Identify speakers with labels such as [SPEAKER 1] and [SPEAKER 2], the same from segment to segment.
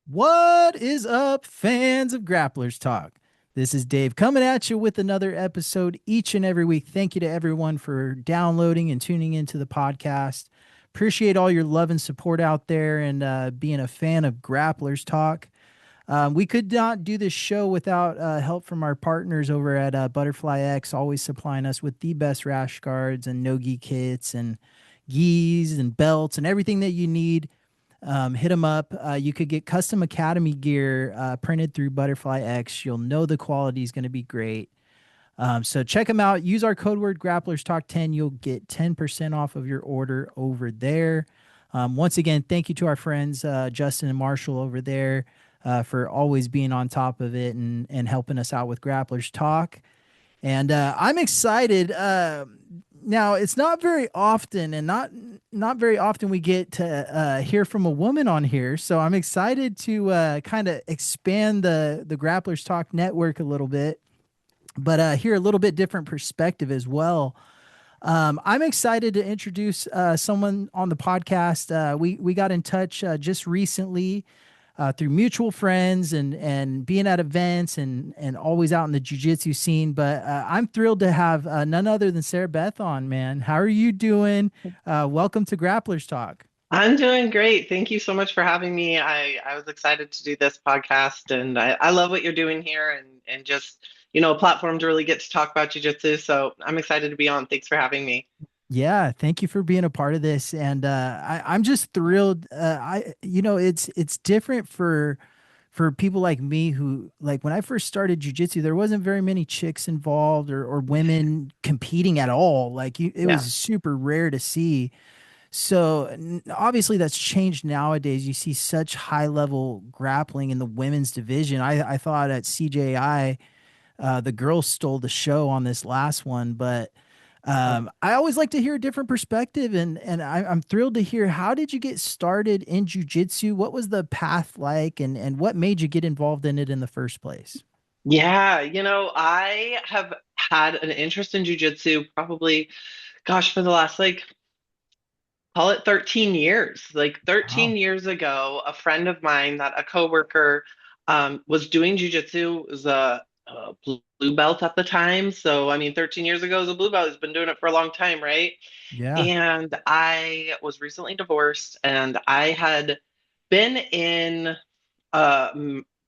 [SPEAKER 1] What is up, fans of Grapplers Talk? This is Dave coming at you with another episode each and every week. Thank you to everyone for downloading and tuning into the podcast. Appreciate all your love and support out there and being a fan of Grapplers Talk. We could not do this show without help from our partners over at Butterfly X, always supplying us with the best rash guards and no-gi kits and gis and belts and everything that you need. Hit them up. You could get custom academy gear printed through Butterfly X. You'll know the quality is going to be great. So check them out. Use our code word Grapplers Talk 10. You'll get 10% off of your order over there. Once again, thank you to our friends Justin and Marshall over there for always being on top of it and helping us out with Grapplers Talk. And I'm excited. Now it's not very often, and not very often we get to hear from a woman on here. So I'm excited to kind of expand the Grapplers Talk network a little bit, but hear a little bit different perspective as well. I'm excited to introduce someone on the podcast. We got in touch just recently through mutual friends and being at events and always out in the jiu-jitsu scene. But I'm thrilled to have none other than Sarah Beth on, man. How are you doing? Welcome to Grapplers Talk.
[SPEAKER 2] I'm doing great. Thank you so much for having me. I was excited to do this podcast and I love what you're doing here and just, a platform to really get to talk about jujitsu. So I'm excited to be on. Thanks for having me.
[SPEAKER 1] Yeah, thank you for being a part of this, and I'm just thrilled. It's different for people like me who like when I first started jujitsu, there wasn't very many chicks involved or women competing at all. It
[SPEAKER 2] Yeah.
[SPEAKER 1] was super rare to see. So obviously that's changed nowadays. You see such high level grappling in the women's division. I thought at CJI, the girls stole the show on this last one, but I always like to hear a different perspective, and I'm thrilled to hear how did you get started in jujitsu? What was the path like, and what made you get involved in it in the first place?
[SPEAKER 2] Yeah, I have had an interest in jujitsu probably, gosh, for the last call it 13 years. Like 13
[SPEAKER 1] Wow.
[SPEAKER 2] years ago, a friend of mine that a coworker was doing jujitsu, was a blue belt at the time. So, I mean, 13 years ago as a blue belt, he's been doing it for a long time, right?
[SPEAKER 1] Yeah.
[SPEAKER 2] And I was recently divorced and I had been in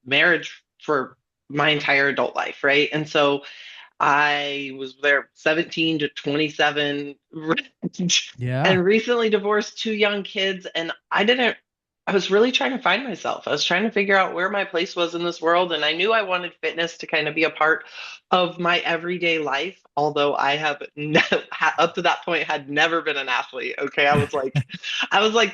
[SPEAKER 2] marriage for my entire adult life, right? And so I was there 17 to 27
[SPEAKER 1] Yeah.
[SPEAKER 2] and recently divorced two young kids. And I was really trying to find myself. I was trying to figure out where my place was in this world. And I knew I wanted fitness to kind of be a part of my everyday life. Although up to that point had never been an athlete. Okay. I was like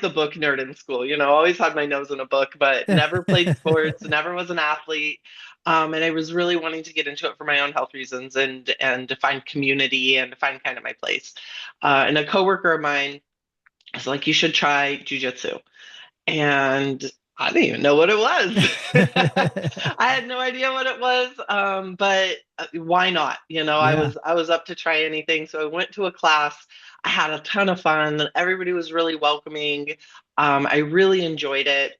[SPEAKER 2] the book nerd in school, always had my nose in a book, but never played sports, never was an athlete. And I was really wanting to get into it for my own health reasons and to find community and to find kind of my place. And a coworker of mine was like, "You should try jujitsu," and I didn't even know what it was. I had no idea what it was, but why not?
[SPEAKER 1] Yeah.
[SPEAKER 2] I was up to try anything, so I went to a class. I had a ton of fun. Everybody was really welcoming. I really enjoyed it.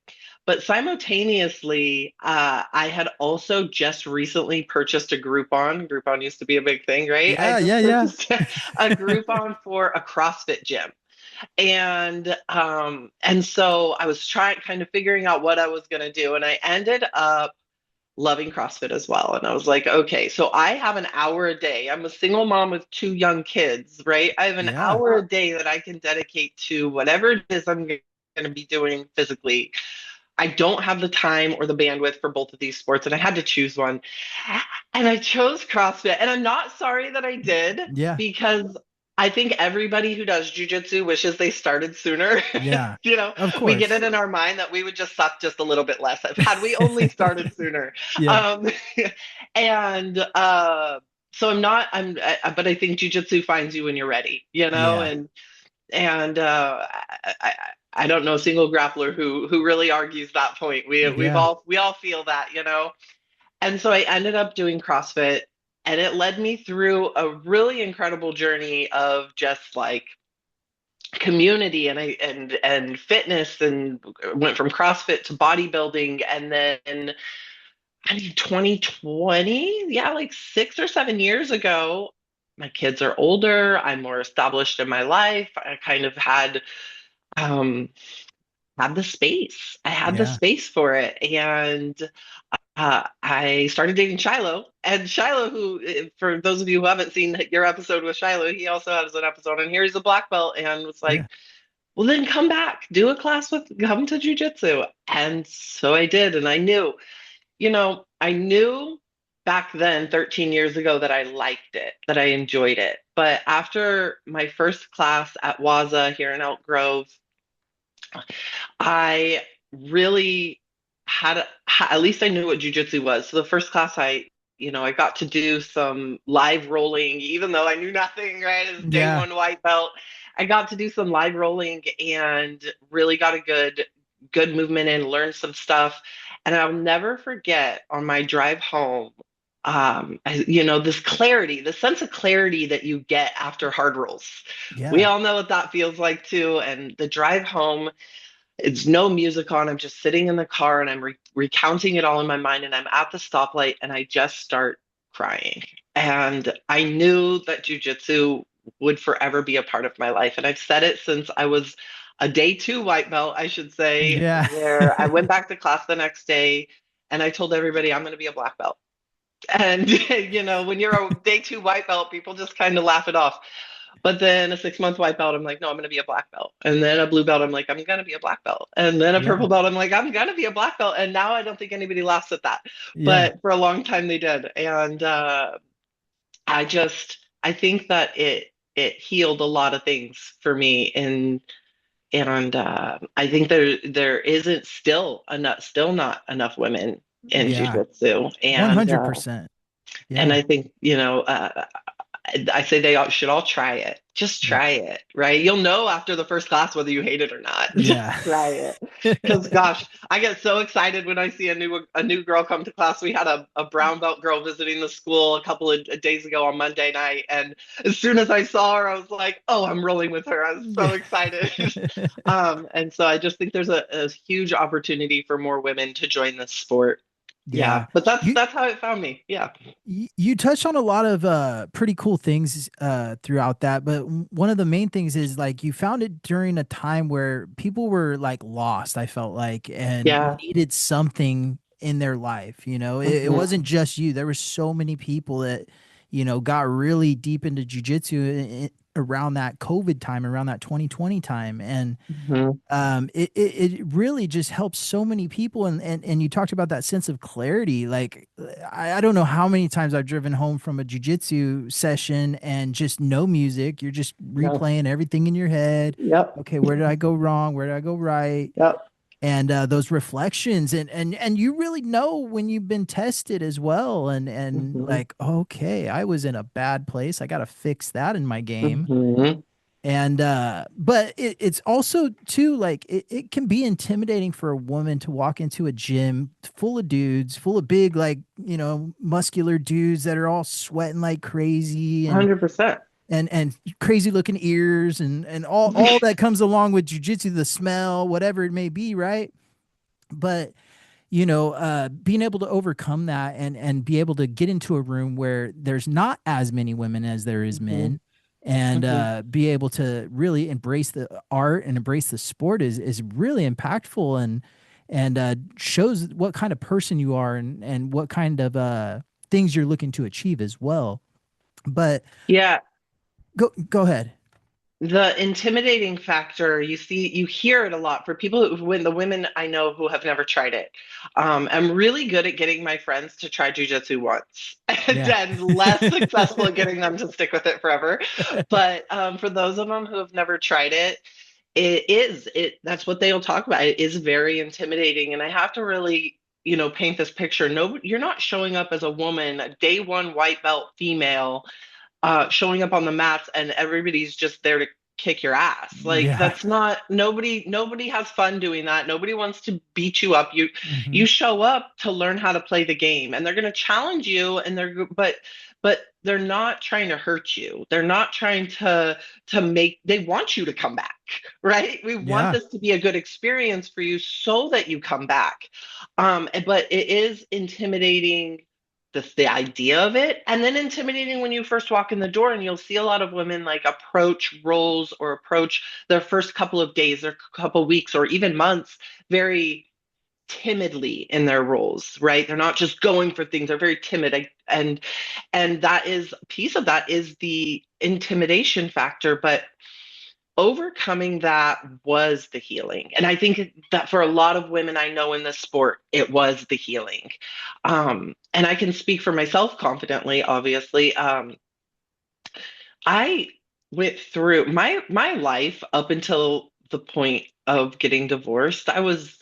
[SPEAKER 2] But simultaneously, I had also just recently purchased a Groupon. Groupon used to be a big thing, right? I
[SPEAKER 1] Yeah.
[SPEAKER 2] just
[SPEAKER 1] Yeah. Yeah.
[SPEAKER 2] purchased a Groupon for a CrossFit gym. And so I was trying kind of figuring out what I was going to do and I ended up loving CrossFit as well. And I was like, okay, so I have an hour a day. I'm a single mom with two young kids, right? I have an
[SPEAKER 1] Yeah.
[SPEAKER 2] hour a day that I can dedicate to whatever it is I'm going to be doing physically. I don't have the time or the bandwidth for both of these sports, and I had to choose one. And I chose CrossFit. And I'm not sorry that I did
[SPEAKER 1] Yeah.
[SPEAKER 2] because I think everybody who does jujitsu wishes they started sooner.
[SPEAKER 1] Yeah.
[SPEAKER 2] You know,
[SPEAKER 1] Of
[SPEAKER 2] we get
[SPEAKER 1] course.
[SPEAKER 2] it in our mind that we would just suck just a little bit less had we only started sooner.
[SPEAKER 1] Yeah.
[SPEAKER 2] Um, and so but I think jujitsu finds you when you're ready,
[SPEAKER 1] Yeah.
[SPEAKER 2] and I don't know a single grappler who really argues that point.
[SPEAKER 1] Yeah.
[SPEAKER 2] We all feel that, And so I ended up doing CrossFit, and it led me through a really incredible journey of just like community, and fitness, and went from CrossFit to bodybuilding. And then, I mean, 2020, yeah, like 6 or 7 years ago, my kids are older. I'm more established in my life. I kind of um, had the space. I had the
[SPEAKER 1] Yeah.
[SPEAKER 2] space for it. And I started dating Shiloh. And Shiloh, who, for those of you who haven't seen your episode with Shiloh, he also has an episode on here. He's a black belt and was
[SPEAKER 1] Yeah.
[SPEAKER 2] like, well, then come back, do a class come to jujitsu. And so I did. And I knew back then, 13 years ago, that I liked it, that I enjoyed it. But after my first class at Waza here in Elk Grove, I really at least I knew what jujitsu was. So the first class I got to do some live rolling, even though I knew nothing, right? As day
[SPEAKER 1] Yeah.
[SPEAKER 2] one white belt, I got to do some live rolling and really got a good movement in, learned some stuff. And I'll never forget on my drive home, this clarity, the sense of clarity that you get after hard rolls. We
[SPEAKER 1] Yeah.
[SPEAKER 2] all know what that feels like too. And the drive home, it's no music on. I'm just sitting in the car and I'm recounting it all in my mind. And I'm at the stoplight and I just start crying. And I knew that jujitsu would forever be a part of my life. And I've said it since I was a day two white belt, I should say,
[SPEAKER 1] Yeah.
[SPEAKER 2] where I went back to class the next day and I told everybody I'm going to be a black belt. And, when you're a day two white belt, people just kind of laugh it off. But then a 6 month white belt, I'm like, no, I'm going to be a black belt. And then a blue belt, I'm like, I'm going to be a black belt. And then a
[SPEAKER 1] Yeah.
[SPEAKER 2] purple belt, I'm like, I'm going to be a black belt. And now I don't think anybody laughs at that.
[SPEAKER 1] Yeah.
[SPEAKER 2] But for a long time they did. And I think that it healed a lot of things for me. And I think there isn't still not enough women in
[SPEAKER 1] Yeah.
[SPEAKER 2] jujitsu. And
[SPEAKER 1] 100%. Yeah.
[SPEAKER 2] I think, I say they should all try it. Just
[SPEAKER 1] Yeah.
[SPEAKER 2] try it, right? You'll know after the first class whether you hate it or not. Just
[SPEAKER 1] Yeah.
[SPEAKER 2] try it. Because gosh, I get so excited when I see a new girl come to class. We had a brown belt girl visiting the school a couple of days ago on Monday night, and as soon as I saw her, I was like, "Oh, I'm rolling with her." I was so
[SPEAKER 1] Yeah.
[SPEAKER 2] excited. And so I just think there's a huge opportunity for more women to join this sport.
[SPEAKER 1] Yeah.
[SPEAKER 2] Yeah, but that's
[SPEAKER 1] You
[SPEAKER 2] that's how it found me. Yeah.
[SPEAKER 1] you touched on a lot of pretty cool things throughout that, but one of the main things is like you found it during a time where people were like lost, I felt like, and
[SPEAKER 2] Yeah.
[SPEAKER 1] needed something in their life. It
[SPEAKER 2] Hmm.
[SPEAKER 1] wasn't just you. There were so many people that, got really deep into jujitsu around that COVID time, around that 2020 time. And
[SPEAKER 2] Hmm.
[SPEAKER 1] it really just helps so many people. And you talked about that sense of clarity. Like I don't know how many times I've driven home from a jujitsu session and just no music. You're just
[SPEAKER 2] No.
[SPEAKER 1] replaying everything in your head.
[SPEAKER 2] Yep.
[SPEAKER 1] Okay, where did I go wrong? Where did I go right?
[SPEAKER 2] Yep.
[SPEAKER 1] And those reflections, and you really know when you've been tested as well. And
[SPEAKER 2] Hmm.
[SPEAKER 1] like, okay, I was in a bad place. I got to fix that in my game.
[SPEAKER 2] Hmm.
[SPEAKER 1] And but it's also too like it can be intimidating for a woman to walk into a gym full of dudes, full of big, like, muscular dudes that are all sweating like crazy, and
[SPEAKER 2] 100%.
[SPEAKER 1] crazy looking ears, and all that comes along with jujitsu, the smell, whatever it may be, right? But being able to overcome that, and be able to get into a room where there's not as many women as there is
[SPEAKER 2] Hmm.
[SPEAKER 1] men, and
[SPEAKER 2] Hmm.
[SPEAKER 1] be able to really embrace the art and embrace the sport is really impactful, and shows what kind of person you are, and what kind of things you're looking to achieve as well. But
[SPEAKER 2] Yeah.
[SPEAKER 1] go ahead.
[SPEAKER 2] The intimidating factor, you hear it a lot for people when the women I know who have never tried it. I'm really good at getting my friends to try jujitsu once, and
[SPEAKER 1] Yeah.
[SPEAKER 2] then less successful at getting them to stick with it forever. But for those of them who have never tried it, that's what they'll talk about. It is very intimidating, and I have to really, paint this picture. No, you're not showing up as a woman, a day one white belt female, showing up on the mats, and everybody's just there to kick your ass. Like
[SPEAKER 1] Yeah.
[SPEAKER 2] that's not nobody has fun doing that. Nobody wants to beat you up. You
[SPEAKER 1] Hmm.
[SPEAKER 2] show up to learn how to play the game and they're going to challenge you and but they're not trying to hurt you. They're not trying to make they want you to come back, right? We want
[SPEAKER 1] Yeah.
[SPEAKER 2] this to be a good experience for you so that you come back. But it is intimidating the idea of it, and then intimidating when you first walk in the door, and you'll see a lot of women like approach roles or approach their first couple of days or couple of weeks or even months very timidly in their roles, right? They're not just going for things, they're very timid. And that is piece of that is the intimidation factor, but overcoming that was the healing. And I think that for a lot of women I know in this sport, it was the healing. And I can speak for myself confidently, obviously. I went through my life up until the point of getting divorced. I was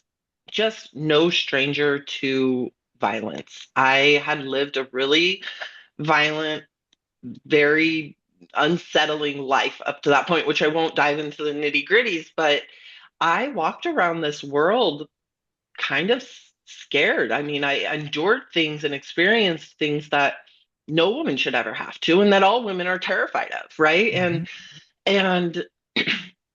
[SPEAKER 2] just no stranger to violence. I had lived a really violent, very unsettling life up to that point, which I won't dive into the nitty gritties, but I walked around this world kind of scared. I mean, I endured things and experienced things that no woman should ever have to, and that all women are terrified of, right?
[SPEAKER 1] Hmm.
[SPEAKER 2] And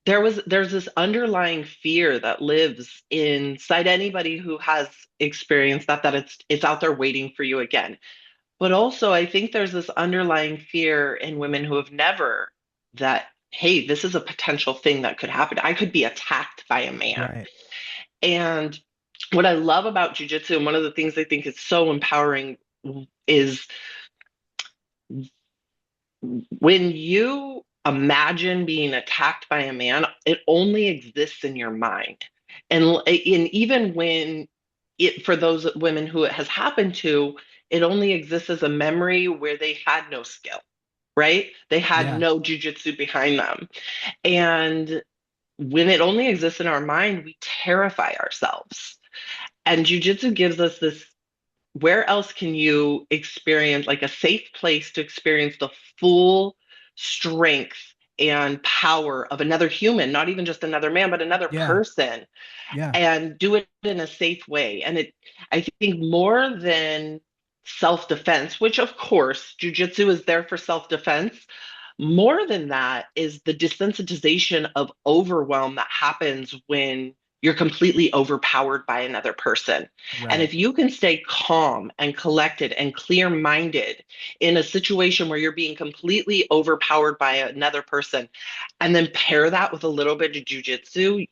[SPEAKER 2] there's this underlying fear that lives inside anybody who has experienced that it's out there waiting for you again. But also, I think there's this underlying fear in women who have never that, hey, this is a potential thing that could happen. I could be attacked by a man.
[SPEAKER 1] Right.
[SPEAKER 2] And what I love about jujitsu, and one of the things I think is so empowering, is when you imagine being attacked by a man, it only exists in your mind. And even when for those women who it has happened to, it only exists as a memory where they had no skill, right? They had
[SPEAKER 1] Yeah.
[SPEAKER 2] no jujitsu behind them. And when it only exists in our mind, we terrify ourselves. And jujitsu gives us this, where else can you experience like a safe place to experience the full strength and power of another human, not even just another man, but another
[SPEAKER 1] Yeah.
[SPEAKER 2] person,
[SPEAKER 1] Yeah.
[SPEAKER 2] and do it in a safe way. And I think more than self-defense, which of course jujitsu is there for self-defense, more than that is the desensitization of overwhelm that happens when you're completely overpowered by another person. And
[SPEAKER 1] Right.
[SPEAKER 2] if you can stay calm and collected and clear minded in a situation where you're being completely overpowered by another person, and then pair that with a little bit of jujitsu,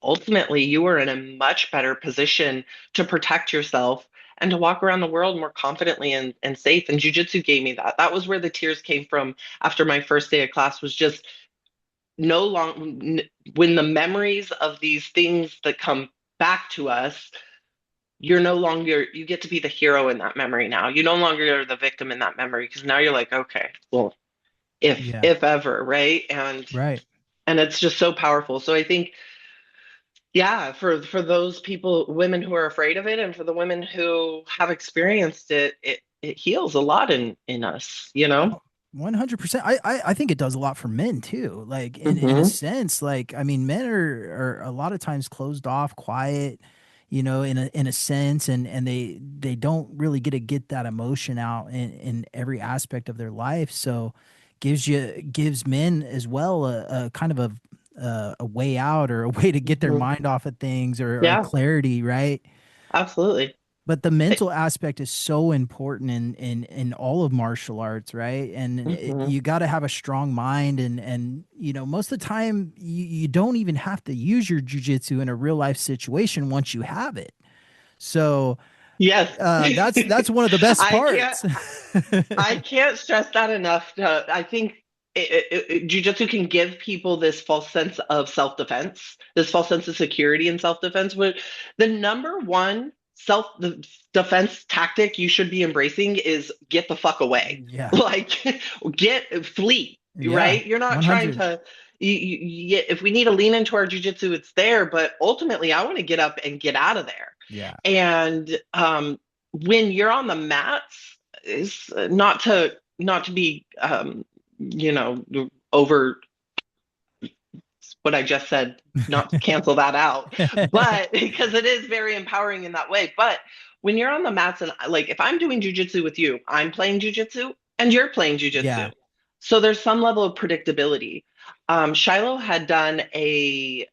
[SPEAKER 2] ultimately you are in a much better position to protect yourself and to walk around the world more confidently and safe. And jujitsu gave me that. That was where the tears came from after my first day of class, was just no long when the memories of these things that come back to us, you're no longer, you get to be the hero in that memory now. You no longer are the victim in that memory, because now you're like, okay, well,
[SPEAKER 1] Yeah.
[SPEAKER 2] if ever, right?
[SPEAKER 1] Right.
[SPEAKER 2] And it's just so powerful. So I think, yeah, for those people, women who are afraid of it, and for the women who have experienced it, it heals a lot in us, you know?
[SPEAKER 1] 100%. I think it does a lot for men too. Like in a
[SPEAKER 2] Hmm.
[SPEAKER 1] sense, like I mean, men are a lot of times closed off, quiet, in a sense, and they don't really get that emotion out in every aspect of their life. So gives men as well a kind of a way out, or a way to get their
[SPEAKER 2] Hmm.
[SPEAKER 1] mind off of things, or
[SPEAKER 2] Yeah,
[SPEAKER 1] clarity, right?
[SPEAKER 2] absolutely.
[SPEAKER 1] But the mental aspect is so important in all of martial arts, right? And
[SPEAKER 2] Hmm.
[SPEAKER 1] you got to have a strong mind, and most of the time you don't even have to use your jujitsu in a real life situation once you have it. So
[SPEAKER 2] Yes.
[SPEAKER 1] that's one of the best
[SPEAKER 2] I can't
[SPEAKER 1] parts.
[SPEAKER 2] I can't stress that enough. I think jujitsu can give people this false sense of self-defense, this false sense of security and self-defense. But the number one self-defense tactic you should be embracing is get the fuck away.
[SPEAKER 1] Yeah,
[SPEAKER 2] Like flee,
[SPEAKER 1] yeah,
[SPEAKER 2] right? You're not trying
[SPEAKER 1] 100.
[SPEAKER 2] to. If we need to lean into our jujitsu, it's there. But ultimately, I want to get up and get out of there.
[SPEAKER 1] Yeah,
[SPEAKER 2] And when you're on the mats, is not to be you know over what I just said, not to cancel that out, but because it is very empowering in that way. But when you're on the mats and like if I'm doing jujitsu with you, I'm playing jujitsu and you're playing jujitsu.
[SPEAKER 1] Yeah.
[SPEAKER 2] So there's some level of predictability. Shiloh had done a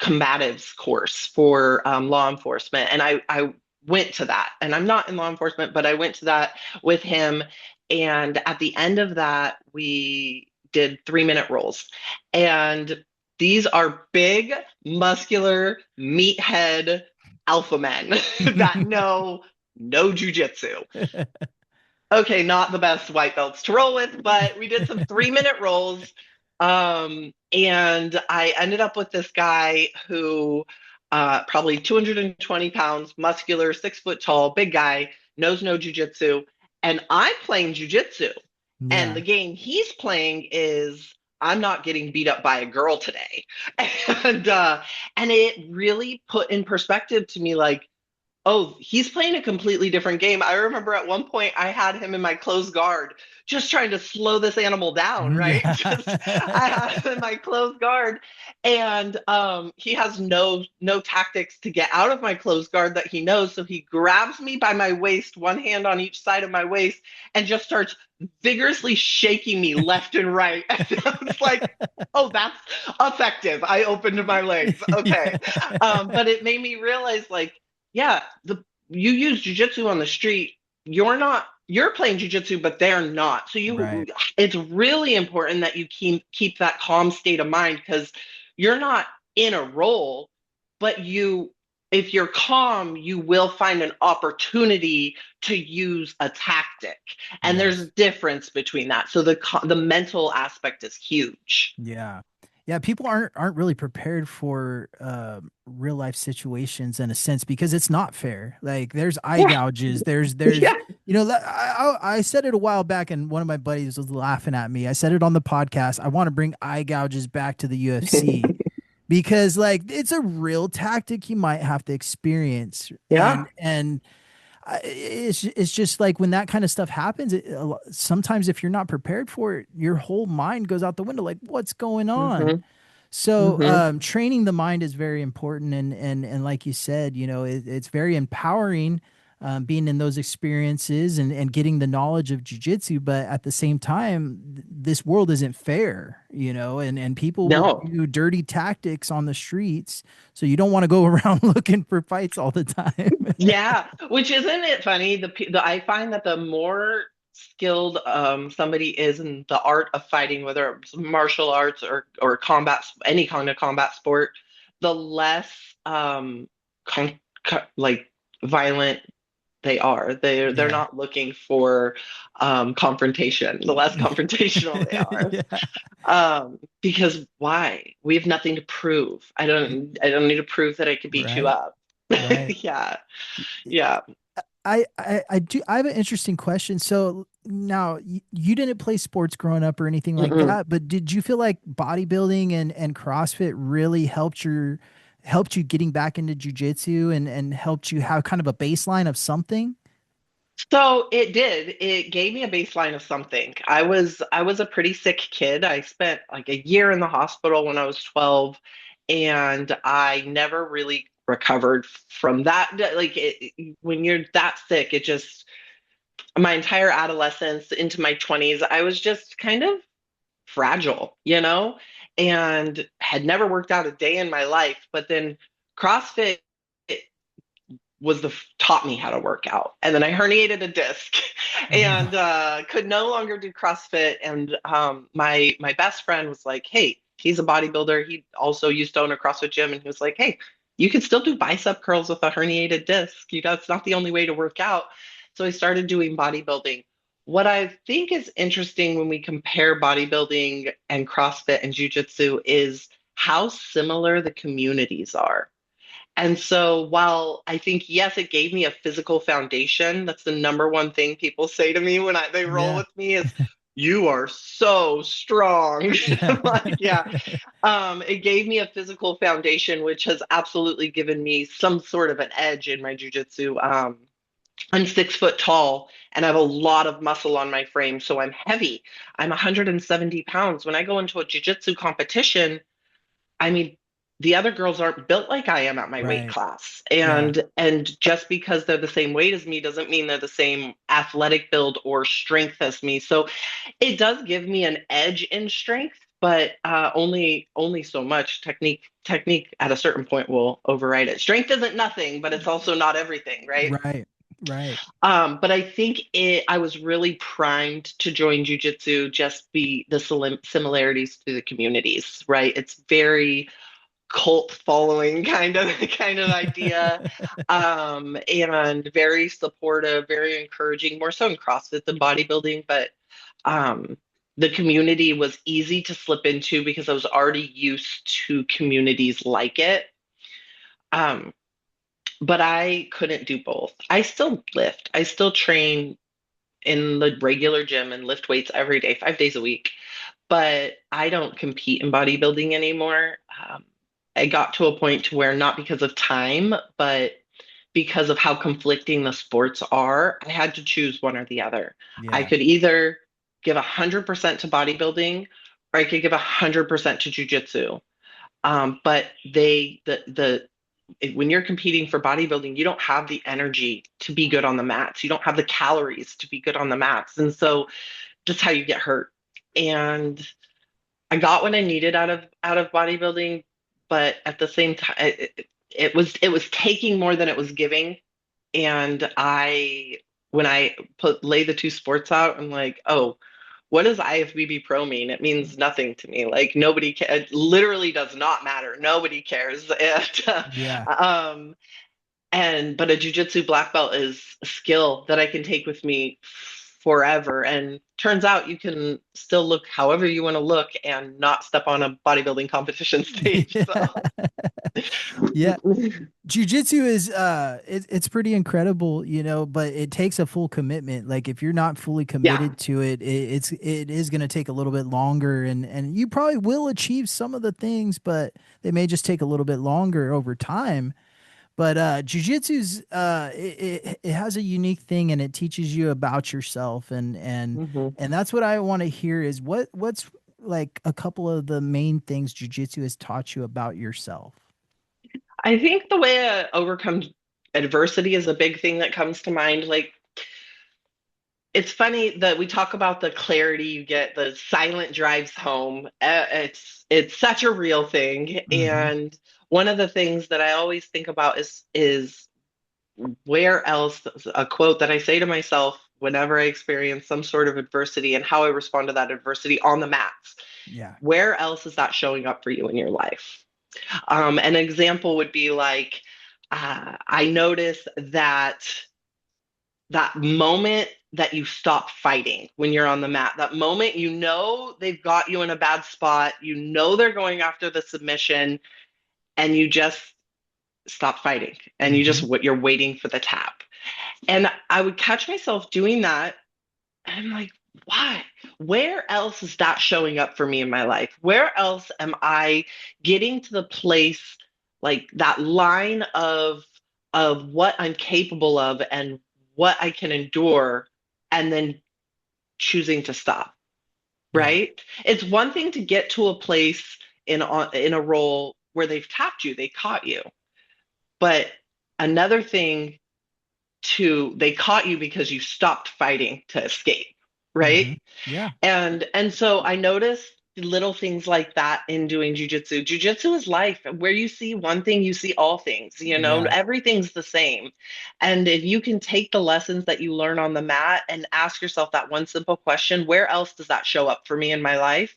[SPEAKER 2] combatives course for law enforcement, and I went to that. And I'm not in law enforcement, but I went to that with him. And at the end of that, we did 3-minute rolls. And these are big, muscular, meathead alpha men that know no jujitsu. Okay, not the best white belts to roll with, but we did some 3-minute rolls. And I ended up with this guy who probably 220 pounds, muscular, 6 foot tall, big guy, knows no jujitsu. And I'm playing jujitsu. And
[SPEAKER 1] Yeah.
[SPEAKER 2] the game he's playing is I'm not getting beat up by a girl today. And it really put in perspective to me like, oh, he's playing a completely different game. I remember at one point I had him in my closed guard, just trying to slow this animal down, right? Just I
[SPEAKER 1] Yeah.
[SPEAKER 2] had him in my closed guard, and he has no tactics to get out of my closed guard that he knows. So he grabs me by my waist, one hand on each side of my waist, and just starts vigorously shaking me left and right. And I was like, oh, that's effective. I opened my legs. Okay.
[SPEAKER 1] Yeah.
[SPEAKER 2] But it made me realize like, yeah, you use jujitsu on the street. You're playing jujitsu, but they're not. So
[SPEAKER 1] Right.
[SPEAKER 2] it's really important that you keep that calm state of mind because you're not in a role, but if you're calm, you will find an opportunity to use a tactic. And there's a
[SPEAKER 1] Yes.
[SPEAKER 2] difference between that. So the mental aspect is huge.
[SPEAKER 1] Yeah. Yeah, people aren't really prepared for real life situations in a sense because it's not fair. Like there's eye
[SPEAKER 2] Yeah.
[SPEAKER 1] gouges, there's
[SPEAKER 2] Yeah.
[SPEAKER 1] I said it a while back and one of my buddies was laughing at me. I said it on the podcast. I want to bring eye gouges back to the UFC because like it's a real tactic you might have to experience
[SPEAKER 2] Yeah.
[SPEAKER 1] and it's just like when that kind of stuff happens sometimes if you're not prepared for it your whole mind goes out the window like what's going on.
[SPEAKER 2] Hmm.
[SPEAKER 1] So
[SPEAKER 2] Hmm.
[SPEAKER 1] training the mind is very important and like you said it's very empowering being in those experiences and getting the knowledge of jujitsu, but at the same time this world isn't fair, and people will
[SPEAKER 2] No.
[SPEAKER 1] do dirty tactics on the streets, so you don't want to go around looking for fights all the time.
[SPEAKER 2] Yeah, which isn't it funny? I find that the more skilled somebody is in the art of fighting, whether it's martial arts or combat, any kind of combat sport, the less like violent they are. They're
[SPEAKER 1] Yeah.
[SPEAKER 2] not looking for confrontation. The less confrontational they are,
[SPEAKER 1] Yeah.
[SPEAKER 2] because why? We have nothing to prove. I don't need to prove that I can beat you
[SPEAKER 1] Right.
[SPEAKER 2] up.
[SPEAKER 1] Right.
[SPEAKER 2] Yeah. Yeah.
[SPEAKER 1] I have an interesting question. So now you didn't play sports growing up or anything like
[SPEAKER 2] Mm-mm.
[SPEAKER 1] that, but did you feel like bodybuilding and CrossFit really helped you getting back into jujitsu and helped you have kind of a baseline of something?
[SPEAKER 2] So it did. It gave me a baseline of something. I was a pretty sick kid. I spent like a year in the hospital when I was 12, and I never really recovered from that. Like when you're that sick, it just my entire adolescence into my 20s, I was just kind of fragile, and had never worked out a day in my life. But then CrossFit taught me how to work out, and then I herniated a disc and could no longer do CrossFit. And my best friend was like, "Hey, he's a bodybuilder. He also used to own a CrossFit gym, and he was like, "Hey, you can still do bicep curls with a herniated disc. It's not the only way to work out." So I started doing bodybuilding. What I think is interesting when we compare bodybuilding and CrossFit and Jiu-Jitsu is how similar the communities are. And so while I think, yes, it gave me a physical foundation, that's the number one thing people say to me when they roll
[SPEAKER 1] Yeah.
[SPEAKER 2] with me is, you are so strong.
[SPEAKER 1] Yeah.
[SPEAKER 2] I'm like, yeah. It gave me a physical foundation, which has absolutely given me some sort of an edge in my jujitsu. I'm 6 foot tall and I have a lot of muscle on my frame, so I'm heavy. I'm 170 pounds. When I go into a jujitsu competition, I mean, the other girls aren't built like I am at my weight
[SPEAKER 1] Right.
[SPEAKER 2] class.
[SPEAKER 1] Yeah.
[SPEAKER 2] And just because they're the same weight as me doesn't mean they're the same athletic build or strength as me. So it does give me an edge in strength, but only so much. Technique at a certain point will override it. Strength isn't nothing, but it's also not everything, right?
[SPEAKER 1] Right. Right.
[SPEAKER 2] But I think I was really primed to join jujitsu just be the similarities to the communities, right? It's very cult following kind of idea, and very supportive, very encouraging, more so in CrossFit than bodybuilding, but um, the community was easy to slip into because I was already used to communities like it. Um, but I couldn't do both. I still lift. I still train in the regular gym and lift weights every day, 5 days a week. But I don't compete in bodybuilding anymore. I got to a point to where not because of time, but because of how conflicting the sports are, I had to choose one or the other. I
[SPEAKER 1] Yeah.
[SPEAKER 2] could either give 100% to bodybuilding or I could give 100% to jujitsu. But when you're competing for bodybuilding, you don't have the energy to be good on the mats. You don't have the calories to be good on the mats. And so that's how you get hurt. And I got what I needed out of bodybuilding, but at the same time, it was taking more than it was giving. And when I lay the two sports out, I'm like, oh, what does IFBB Pro mean? It means nothing to me. Like nobody it literally does not matter. Nobody cares.
[SPEAKER 1] Yeah.
[SPEAKER 2] But a jujitsu black belt is a skill that I can take with me forever. And turns out you can still look however you want to look and not step on a bodybuilding competition stage.
[SPEAKER 1] Yeah.
[SPEAKER 2] So
[SPEAKER 1] Yeah. Jiu-jitsu is it's pretty incredible, but it takes a full commitment. Like if you're not fully
[SPEAKER 2] yeah.
[SPEAKER 1] committed to it, it is going to take a little bit longer, and you probably will achieve some of the things, but they may just take a little bit longer over time. But jiu-jitsu's it has a unique thing, and it teaches you about yourself,
[SPEAKER 2] Mhm.
[SPEAKER 1] and that's what I want to hear is what's like a couple of the main things jiu-jitsu has taught you about yourself.
[SPEAKER 2] I think the way I overcome adversity is a big thing that comes to mind. Like it's funny that we talk about the clarity you get, the silent drives home. It's such a real thing,
[SPEAKER 1] Hmm.
[SPEAKER 2] and one of the things that I always think about is where else, a quote that I say to myself whenever I experience some sort of adversity and how I respond to that adversity on the mats.
[SPEAKER 1] Yeah.
[SPEAKER 2] Where else is that showing up for you in your life? An example would be like, I notice that moment that you stop fighting when you're on the mat, that moment you know they've got you in a bad spot, you know they're going after the submission, and you just stop fighting and
[SPEAKER 1] Hmm.
[SPEAKER 2] you're waiting for the tap. And I would catch myself doing that. And I'm like, why? Where else is that showing up for me in my life? Where else am I getting to the place, like that line of what I'm capable of and what I can endure, and then choosing to stop,
[SPEAKER 1] Yeah.
[SPEAKER 2] right? It's one thing to get to a place in a role where they've tapped you, they caught you. But another thing they caught you because you stopped fighting to escape, right?
[SPEAKER 1] Hmm. Yeah.
[SPEAKER 2] And so I noticed little things like that in doing jujitsu. Jujitsu is life. Where you see one thing, you see all things,
[SPEAKER 1] Yeah.
[SPEAKER 2] everything's the same. And if you can take the lessons that you learn on the mat and ask yourself that one simple question, where else does that show up for me in my life?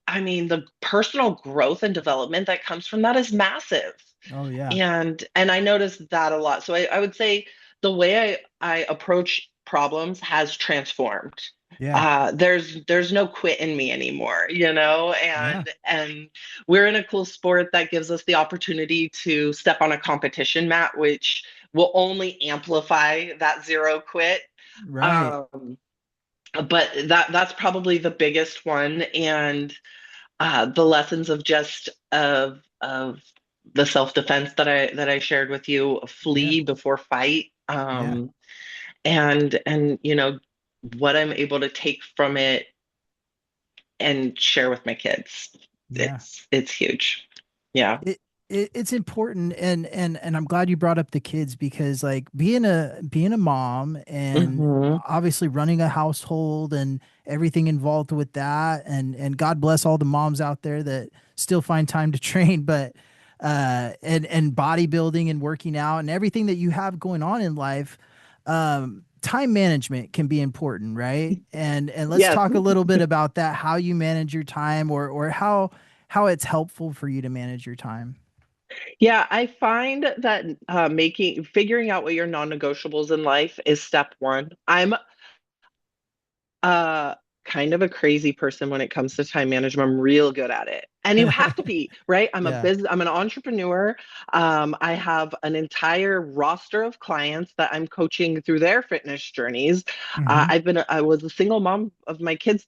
[SPEAKER 2] I mean, the personal growth and development that comes from that is massive.
[SPEAKER 1] Oh yeah.
[SPEAKER 2] And I noticed that a lot. So I would say the way I approach problems has transformed.
[SPEAKER 1] Yeah.
[SPEAKER 2] There's no quit in me anymore,
[SPEAKER 1] Yeah.
[SPEAKER 2] and we're in a cool sport that gives us the opportunity to step on a competition mat, which will only amplify that zero quit.
[SPEAKER 1] Right.
[SPEAKER 2] Um, but that's probably the biggest one, and the lessons of the self-defense that I shared with you,
[SPEAKER 1] Yeah.
[SPEAKER 2] flee before fight,
[SPEAKER 1] Yeah.
[SPEAKER 2] and what I'm able to take from it and share with my kids.
[SPEAKER 1] Yeah.
[SPEAKER 2] It's huge. Yeah.
[SPEAKER 1] it, it's important, and I'm glad you brought up the kids, because like being a mom and
[SPEAKER 2] Hmm.
[SPEAKER 1] obviously running a household and everything involved with that, and God bless all the moms out there that still find time to train, but and bodybuilding and working out and everything that you have going on in life, time management can be important, right? And let's
[SPEAKER 2] Yes.
[SPEAKER 1] talk a little bit about that, how you manage your time, or how it's helpful for you to manage your time.
[SPEAKER 2] Yeah, I find that figuring out what your non-negotiables in life is step one. I'm uh kind of a crazy person when it comes to time management. I'm real good at it. And you have to be, right?
[SPEAKER 1] Yeah.
[SPEAKER 2] I'm an entrepreneur. I have an entire roster of clients that I'm coaching through their fitness journeys.
[SPEAKER 1] Hmm.
[SPEAKER 2] I was a single mom of my kids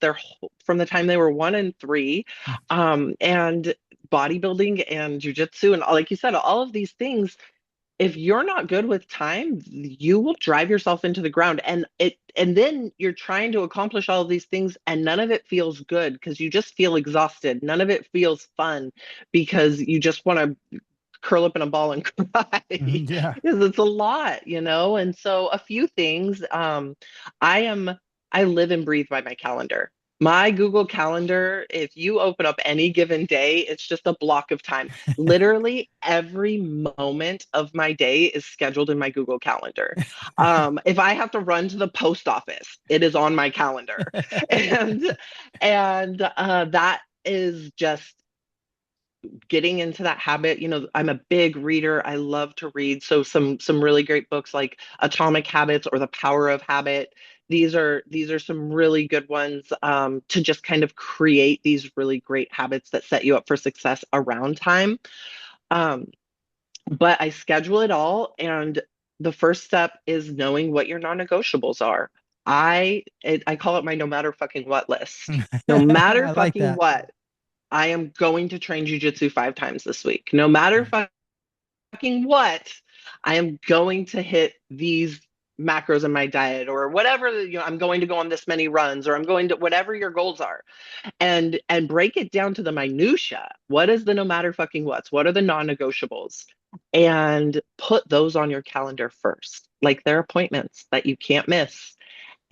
[SPEAKER 2] from the time they were 1 and 3. And bodybuilding and jujitsu and like you said, all of these things, if you're not good with time, you will drive yourself into the ground. And then you're trying to accomplish all of these things and none of it feels good because you just feel exhausted. None of it feels fun because you just want to curl up in a ball and cry
[SPEAKER 1] Hmm. Yeah.
[SPEAKER 2] because it's a lot, you know? And so a few things, I am, I live and breathe by my calendar. My Google Calendar, if you open up any given day, it's just a block of time. Literally every moment of my day is scheduled in my Google Calendar. If I have to run to the post office, it is on my calendar. And that is just getting into that habit. You know, I'm a big reader. I love to read. So some really great books like Atomic Habits or The Power of Habit. These are some really good ones, to just kind of create these really great habits that set you up for success around time. Um, but I schedule it all, and the first step is knowing what your non-negotiables are. I call it my no matter fucking what list. No matter
[SPEAKER 1] I like
[SPEAKER 2] fucking
[SPEAKER 1] that.
[SPEAKER 2] what, I am going to train jujitsu 5 times this week. No matter fucking what, I am going to hit these macros in my diet or whatever, I'm going to go on this many runs or I'm going to whatever your goals are, and break it down to the minutia. What is the no matter fucking what are the non-negotiables, and put those on your calendar first, like they're appointments that you can't miss,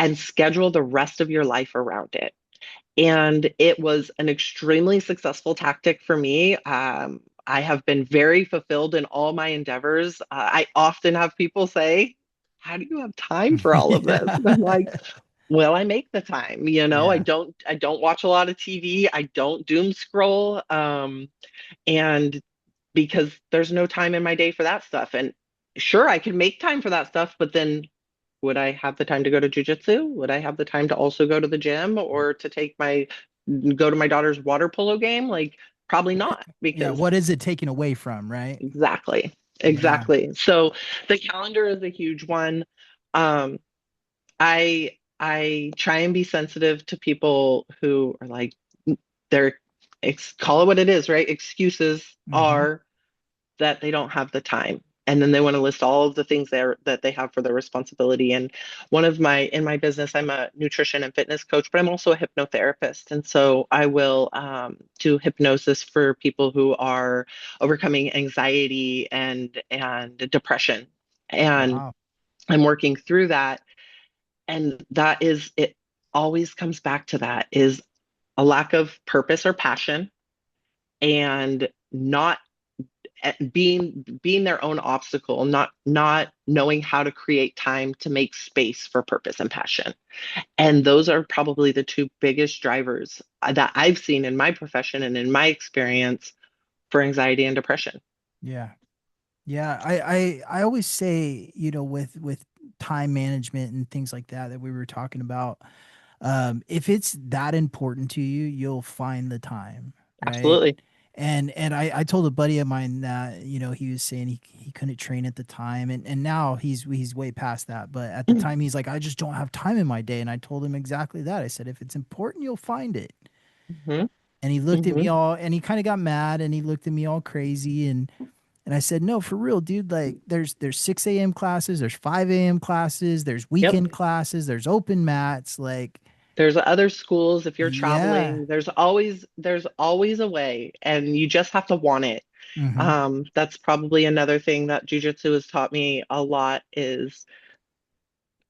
[SPEAKER 2] and schedule the rest of your life around it. And it was an extremely successful tactic for me. I have been very fulfilled in all my endeavors. I often have people say, "How do you have time for all of this?" And I'm like,
[SPEAKER 1] Yeah.
[SPEAKER 2] "Well, I make the time.
[SPEAKER 1] Yeah.
[SPEAKER 2] I don't watch a lot of TV. I don't doom scroll. And because there's no time in my day for that stuff. And sure, I can make time for that stuff, but then would I have the time to go to jujitsu? Would I have the time to also go to the gym or to go to my daughter's water polo game? Like, probably not,
[SPEAKER 1] Yeah.
[SPEAKER 2] because
[SPEAKER 1] What is it taken away from, right?
[SPEAKER 2] exactly,
[SPEAKER 1] Yeah.
[SPEAKER 2] exactly. So the calendar is a huge one. Um, I try and be sensitive to people who are like, they're call it what it is, right? Excuses
[SPEAKER 1] Hmm.
[SPEAKER 2] are that they don't have the time. And then they want to list all of the things that they have for their responsibility. And in my business, I'm a nutrition and fitness coach, but I'm also a hypnotherapist. And so I will, do hypnosis for people who are overcoming anxiety and depression. And
[SPEAKER 1] Wow.
[SPEAKER 2] I'm working through that. And it always comes back to that is a lack of purpose or passion, and not being their own obstacle, not knowing how to create time to make space for purpose and passion. And those are probably the two biggest drivers that I've seen in my profession and in my experience for anxiety and depression.
[SPEAKER 1] Yeah. Yeah. I always say, with time management and things like that we were talking about, if it's that important to you, you'll find the time, right?
[SPEAKER 2] Absolutely.
[SPEAKER 1] And I told a buddy of mine that, he was saying he couldn't train at the time, and now he's way past that. But at the time he's like, I just don't have time in my day. And I told him exactly that. I said, if it's important, you'll find it.
[SPEAKER 2] Hmm.
[SPEAKER 1] And he looked at me
[SPEAKER 2] Hmm.
[SPEAKER 1] all, and he kind of got mad, and he looked at me all crazy, and I said, no, for real, dude. Like, there's 6 a.m. classes, there's 5 a.m. classes, there's
[SPEAKER 2] Yep.
[SPEAKER 1] weekend classes, there's open mats. Like,
[SPEAKER 2] There's other schools if you're
[SPEAKER 1] Yeah.
[SPEAKER 2] traveling. There's always a way, and you just have to want it.
[SPEAKER 1] Hmm.
[SPEAKER 2] That's probably another thing that jujitsu has taught me a lot is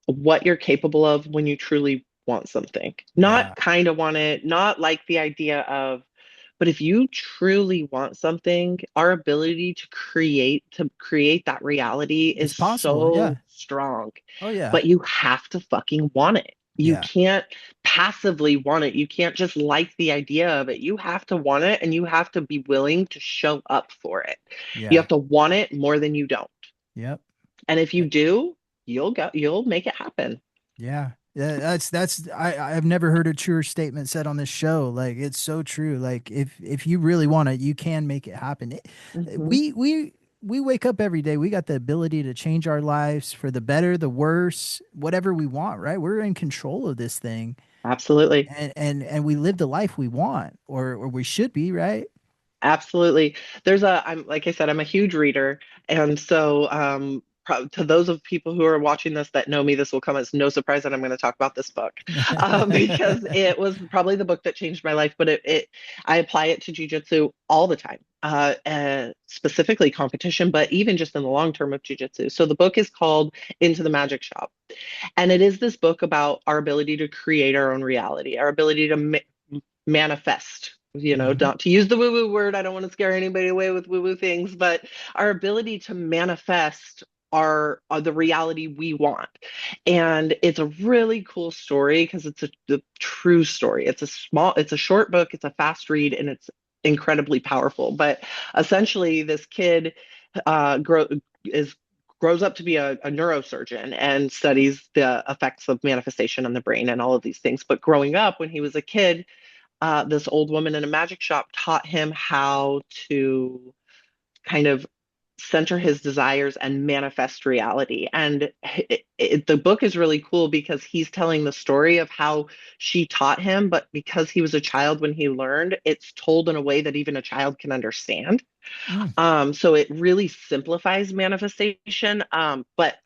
[SPEAKER 2] what you're capable of when you truly want something.
[SPEAKER 1] Yeah.
[SPEAKER 2] Not kind of want it, not like the idea of, but if you truly want something, our ability to create that reality
[SPEAKER 1] It's
[SPEAKER 2] is
[SPEAKER 1] possible. Yeah.
[SPEAKER 2] so strong.
[SPEAKER 1] Oh yeah.
[SPEAKER 2] But you have to fucking want it. You
[SPEAKER 1] Yeah.
[SPEAKER 2] can't passively want it. You can't just like the idea of it. You have to want it and you have to be willing to show up for it. You
[SPEAKER 1] Yeah.
[SPEAKER 2] have to want it more than you don't.
[SPEAKER 1] Yep.
[SPEAKER 2] And if
[SPEAKER 1] Eh,
[SPEAKER 2] you do, you'll make it happen.
[SPEAKER 1] Yeah. Yeah, that's I've never heard a truer statement said on this show. Like it's so true. Like if you really want it, you can make it happen.
[SPEAKER 2] Hmm.
[SPEAKER 1] We wake up every day. We got the ability to change our lives for the better, the worse, whatever we want, right? We're in control of this thing.
[SPEAKER 2] Absolutely.
[SPEAKER 1] And we live the life we want or we should be, right?
[SPEAKER 2] Absolutely. I'm like I said, I'm a huge reader. And so, to those of people who are watching this that know me, this will come as no surprise that I'm going to talk about this book, because it was probably the book that changed my life. But I apply it to jujitsu all the time, specifically competition, but even just in the long term of jujitsu. So the book is called Into the Magic Shop. And it is this book about our ability to create our own reality, our ability to manifest,
[SPEAKER 1] Hmm.
[SPEAKER 2] not to use the woo woo word. I don't want to scare anybody away with woo woo things, but our ability to manifest the reality we want. And it's a really cool story because it's a true story. It's a short book, it's a fast read, and it's incredibly powerful. But essentially, this kid is grows up to be a neurosurgeon and studies the effects of manifestation on the brain and all of these things. But growing up, when he was a kid, this old woman in a magic shop taught him how to kind of center his desires and manifest reality. And the book is really cool because he's telling the story of how she taught him, but because he was a child when he learned, it's told in a way that even a child can understand.
[SPEAKER 1] Mm.
[SPEAKER 2] So it really simplifies manifestation. But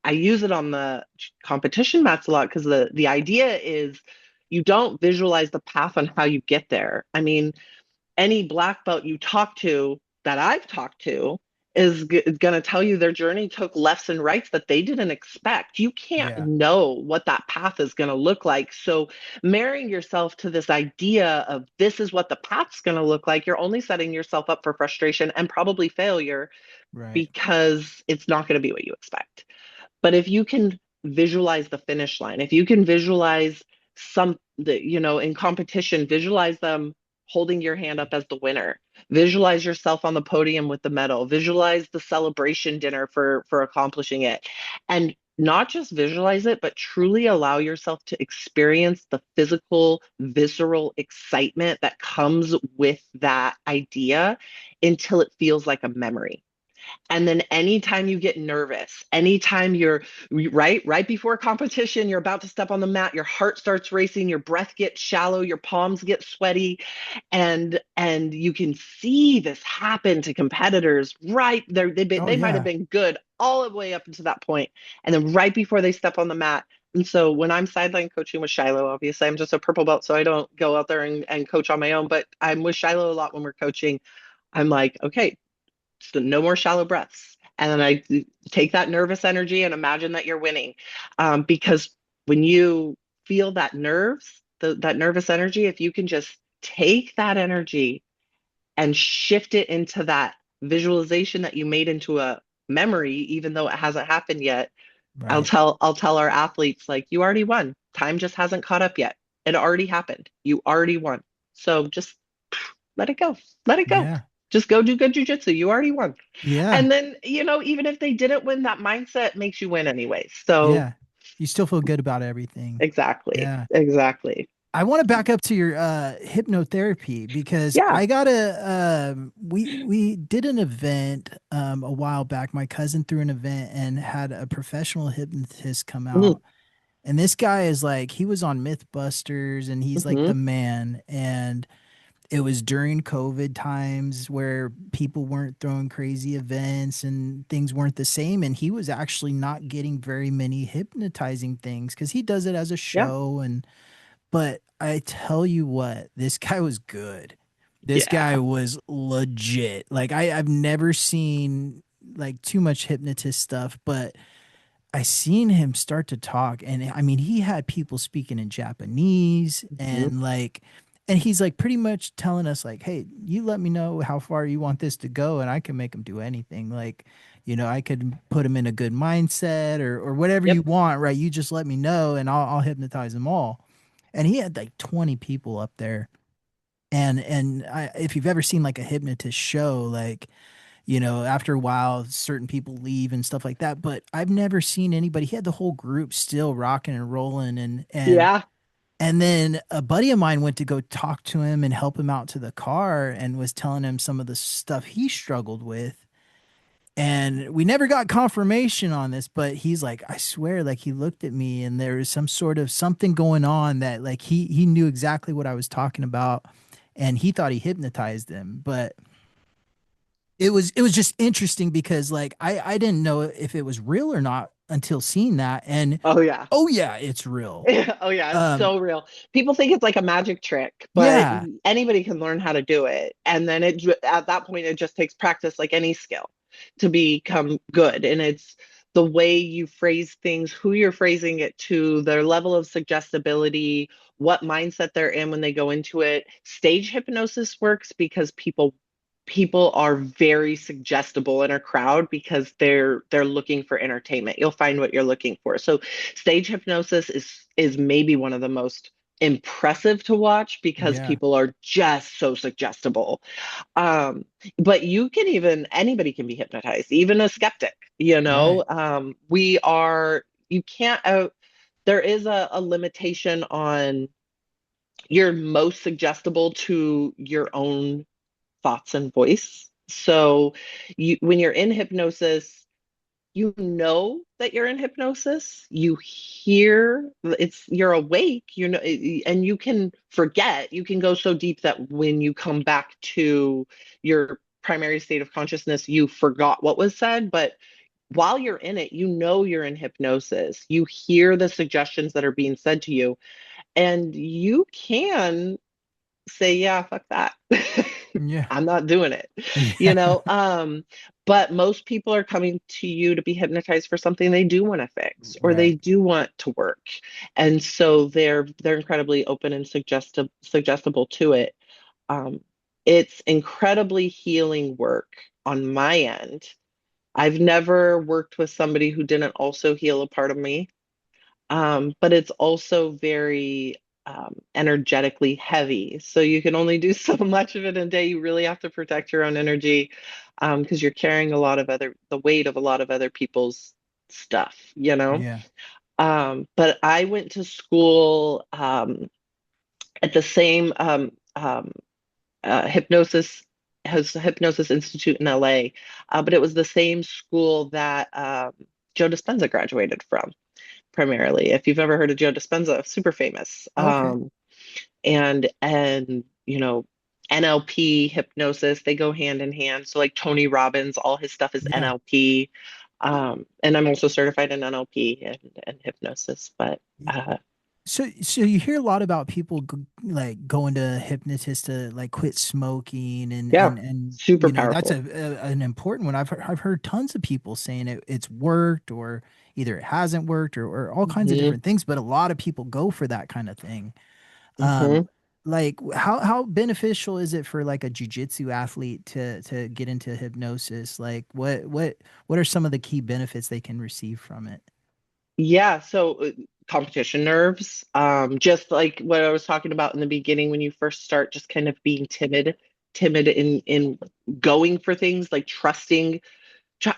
[SPEAKER 2] I use it on the competition mats a lot because the idea is you don't visualize the path on how you get there. I mean, any black belt you talk to that I've talked to is going to tell you their journey took lefts and rights that they didn't expect. You can't
[SPEAKER 1] Yeah.
[SPEAKER 2] know what that path is going to look like. So, marrying yourself to this idea of this is what the path's going to look like, you're only setting yourself up for frustration and probably failure
[SPEAKER 1] Right.
[SPEAKER 2] because it's not going to be what you expect. But if you can visualize the finish line, if you can visualize in competition, visualize them holding your hand up as the winner, visualize yourself on the podium with the medal, visualize the celebration dinner for accomplishing it. And not just visualize it, but truly allow yourself to experience the physical, visceral excitement that comes with that idea until it feels like a memory. And then anytime you get nervous, anytime you're right before competition, you're about to step on the mat, your heart starts racing, your breath gets shallow, your palms get sweaty, and you can see this happen to competitors right there.
[SPEAKER 1] Oh
[SPEAKER 2] They might have
[SPEAKER 1] yeah.
[SPEAKER 2] been good all the way up until that point, and then right before they step on the mat. And so when I'm sideline coaching with Shiloh, obviously I'm just a purple belt, so I don't go out there and coach on my own, but I'm with Shiloh a lot when we're coaching. I'm like, okay, so no more shallow breaths. And then I take that nervous energy and imagine that you're winning. Because when you feel that nervous energy, if you can just take that energy and shift it into that visualization that you made into a memory, even though it hasn't happened yet,
[SPEAKER 1] Right.
[SPEAKER 2] I'll tell our athletes like you already won. Time just hasn't caught up yet. It already happened. You already won. So just let it go. Let it go.
[SPEAKER 1] Yeah.
[SPEAKER 2] Just go do good jujitsu. You already won.
[SPEAKER 1] Yeah.
[SPEAKER 2] And then, even if they didn't win, that mindset makes you win anyway. So
[SPEAKER 1] Yeah. You still feel good about everything.
[SPEAKER 2] exactly.
[SPEAKER 1] Yeah.
[SPEAKER 2] Exactly.
[SPEAKER 1] I want to back up to your hypnotherapy because
[SPEAKER 2] Yeah.
[SPEAKER 1] I got a we did an event a while back. My cousin threw an event and had a professional hypnotist come
[SPEAKER 2] Mm-hmm.
[SPEAKER 1] out. And this guy is like he was on Mythbusters and he's like
[SPEAKER 2] Mm-hmm.
[SPEAKER 1] the man. And it was during COVID times where people weren't throwing crazy events and things weren't the same. And he was actually not getting very many hypnotizing things because he does it as a
[SPEAKER 2] Yeah.
[SPEAKER 1] show. But I tell you what, this guy was good. This guy
[SPEAKER 2] Yeah.
[SPEAKER 1] was legit. Like I've never seen like too much hypnotist stuff, but I seen him start to talk, and I mean, he had people speaking in Japanese,
[SPEAKER 2] Mhm.
[SPEAKER 1] and he's like pretty much telling us like, "Hey, you let me know how far you want this to go, and I can make him do anything. Like, I could put him in a good mindset or whatever you
[SPEAKER 2] Yep.
[SPEAKER 1] want, right? You just let me know, and I'll hypnotize them all." And he had like 20 people up there, if you've ever seen like a hypnotist show, like after a while, certain people leave and stuff like that. But I've never seen anybody. He had the whole group still rocking and rolling,
[SPEAKER 2] Yeah.
[SPEAKER 1] and then a buddy of mine went to go talk to him and help him out to the car, and was telling him some of the stuff he struggled with. And we never got confirmation on this, but he's like, I swear, like he looked at me, and there was some sort of something going on that like he knew exactly what I was talking about, and he thought he hypnotized him, but it was just interesting because like I didn't know if it was real or not until seeing that. And
[SPEAKER 2] Oh yeah.
[SPEAKER 1] oh yeah, it's real.
[SPEAKER 2] Oh yeah, it's
[SPEAKER 1] um
[SPEAKER 2] so real. People think it's like a magic trick, but
[SPEAKER 1] yeah,
[SPEAKER 2] anybody can learn how to do it. And then at that point it just takes practice like any skill to become good. And it's the way you phrase things, who you're phrasing it to, their level of suggestibility, what mindset they're in when they go into it. Stage hypnosis works because people are very suggestible in a crowd because they're looking for entertainment. You'll find what you're looking for. So stage hypnosis is maybe one of the most impressive to watch because
[SPEAKER 1] yeah,
[SPEAKER 2] people are just so suggestible. um but anybody can be hypnotized, even a skeptic,
[SPEAKER 1] right,
[SPEAKER 2] we are you can't out there is a limitation on you're most suggestible to your own thoughts and voice. So when you're in hypnosis, you know that you're in hypnosis. You hear you're awake, and you can forget. You can go so deep that when you come back to your primary state of consciousness, you forgot what was said. But while you're in it, you know you're in hypnosis. You hear the suggestions that are being said to you, and you can say, yeah, fuck that.
[SPEAKER 1] yeah,
[SPEAKER 2] I'm not doing it, you
[SPEAKER 1] yeah,
[SPEAKER 2] know. But most people are coming to you to be hypnotized for something they do want to fix or they
[SPEAKER 1] right,
[SPEAKER 2] do want to work. And so they're incredibly open and suggestible to it. Um, it's incredibly healing work on my end. I've never worked with somebody who didn't also heal a part of me, but it's also very energetically heavy. So you can only do so much of it in a day. You really have to protect your own energy because you're carrying the weight of a lot of other people's stuff, you know?
[SPEAKER 1] yeah,
[SPEAKER 2] But I went to school at the same hypnosis has a hypnosis institute in LA, but it was the same school that Joe Dispenza graduated from primarily. If you've ever heard of Joe Dispenza, super famous.
[SPEAKER 1] okay,
[SPEAKER 2] And NLP, hypnosis, they go hand in hand. So like Tony Robbins, all his stuff is
[SPEAKER 1] yeah.
[SPEAKER 2] NLP. And I'm also certified in NLP and hypnosis. But
[SPEAKER 1] So you hear a lot about people like going to hypnotists to like quit smoking
[SPEAKER 2] yeah,
[SPEAKER 1] and
[SPEAKER 2] super
[SPEAKER 1] that's
[SPEAKER 2] powerful.
[SPEAKER 1] an important one. I've heard tons of people saying it's worked, or either it hasn't worked, or all kinds of
[SPEAKER 2] Hmm.
[SPEAKER 1] different things, but a lot of people go for that kind of thing.
[SPEAKER 2] Hmm.
[SPEAKER 1] Like how beneficial is it for like a jiu-jitsu athlete to get into hypnosis? Like what are some of the key benefits they can receive from it?
[SPEAKER 2] Yeah, so competition nerves, just like what I was talking about in the beginning when you first start, just kind of being timid in going for things, like trusting.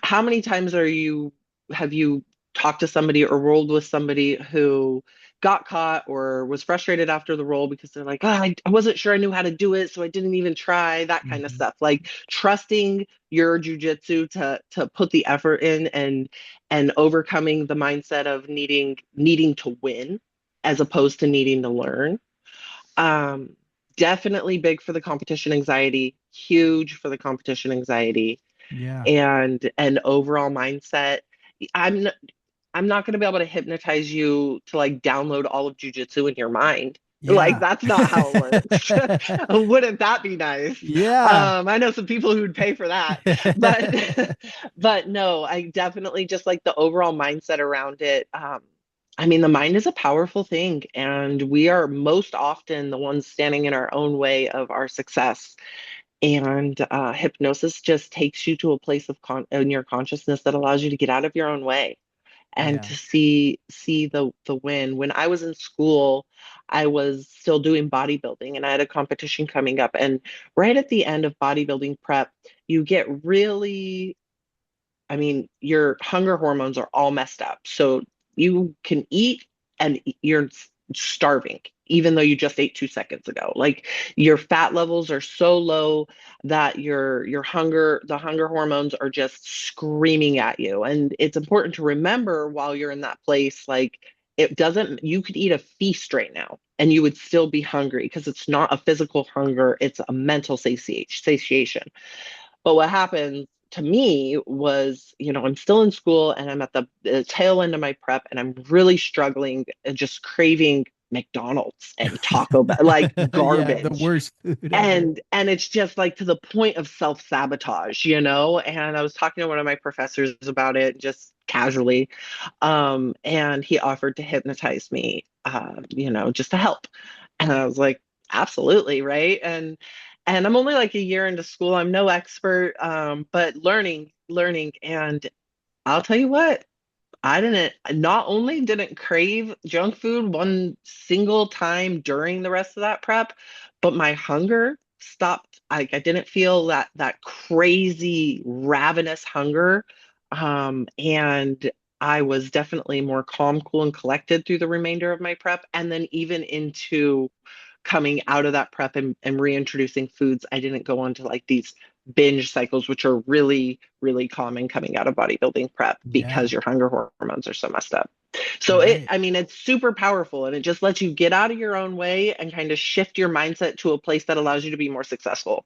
[SPEAKER 2] How many times have you talked to somebody or rolled with somebody who got caught or was frustrated after the roll because they're like, oh, I wasn't sure I knew how to do it, so I didn't even try, that kind of
[SPEAKER 1] Hmm.
[SPEAKER 2] stuff. Like trusting your jujitsu to put the effort in and overcoming the mindset of needing to win as opposed to needing to learn. Um, definitely big for the competition anxiety, huge for the competition anxiety,
[SPEAKER 1] Yeah.
[SPEAKER 2] and overall mindset. I'm I'm not going to be able to hypnotize you to like download all of jujitsu in your mind. Like
[SPEAKER 1] Yeah.
[SPEAKER 2] that's not how it works. Wouldn't that be nice?
[SPEAKER 1] Yeah.
[SPEAKER 2] I know some people who would pay for that, but but no, I definitely just like the overall mindset around it. I mean, the mind is a powerful thing, and we are most often the ones standing in our own way of our success. And hypnosis just takes you to a place of in your consciousness that allows you to get out of your own way and
[SPEAKER 1] Yeah.
[SPEAKER 2] to see the win. When I was in school, I was still doing bodybuilding and I had a competition coming up. And right at the end of bodybuilding prep, you get really, I mean, your hunger hormones are all messed up. So you can eat and you're starving, even though you just ate 2 seconds ago. Like your fat levels are so low that the hunger hormones are just screaming at you. And it's important to remember while you're in that place, like it doesn't, you could eat a feast right now and you would still be hungry because it's not a physical hunger, it's a mental satiation. But what happened to me was, I'm still in school and I'm at the tail end of my prep and I'm really struggling and just craving McDonald's and Taco Bell, like
[SPEAKER 1] Yeah, the
[SPEAKER 2] garbage.
[SPEAKER 1] worst food ever.
[SPEAKER 2] And it's just like to the point of self-sabotage, And I was talking to one of my professors about it just casually. And he offered to hypnotize me, just to help. And I was like, absolutely, right? And I'm only like a year into school. I'm no expert, but learning. And I'll tell you what, I didn't, not only didn't crave junk food one single time during the rest of that prep, but my hunger stopped. I didn't feel that crazy ravenous hunger. And I was definitely more calm, cool, and collected through the remainder of my prep. And then even into coming out of that prep and reintroducing foods, I didn't go on to like these binge cycles, which are really, really common coming out of bodybuilding prep
[SPEAKER 1] Yeah.
[SPEAKER 2] because your hunger hormones are so messed up. So
[SPEAKER 1] Right.
[SPEAKER 2] I mean, it's super powerful and it just lets you get out of your own way and kind of shift your mindset to a place that allows you to be more successful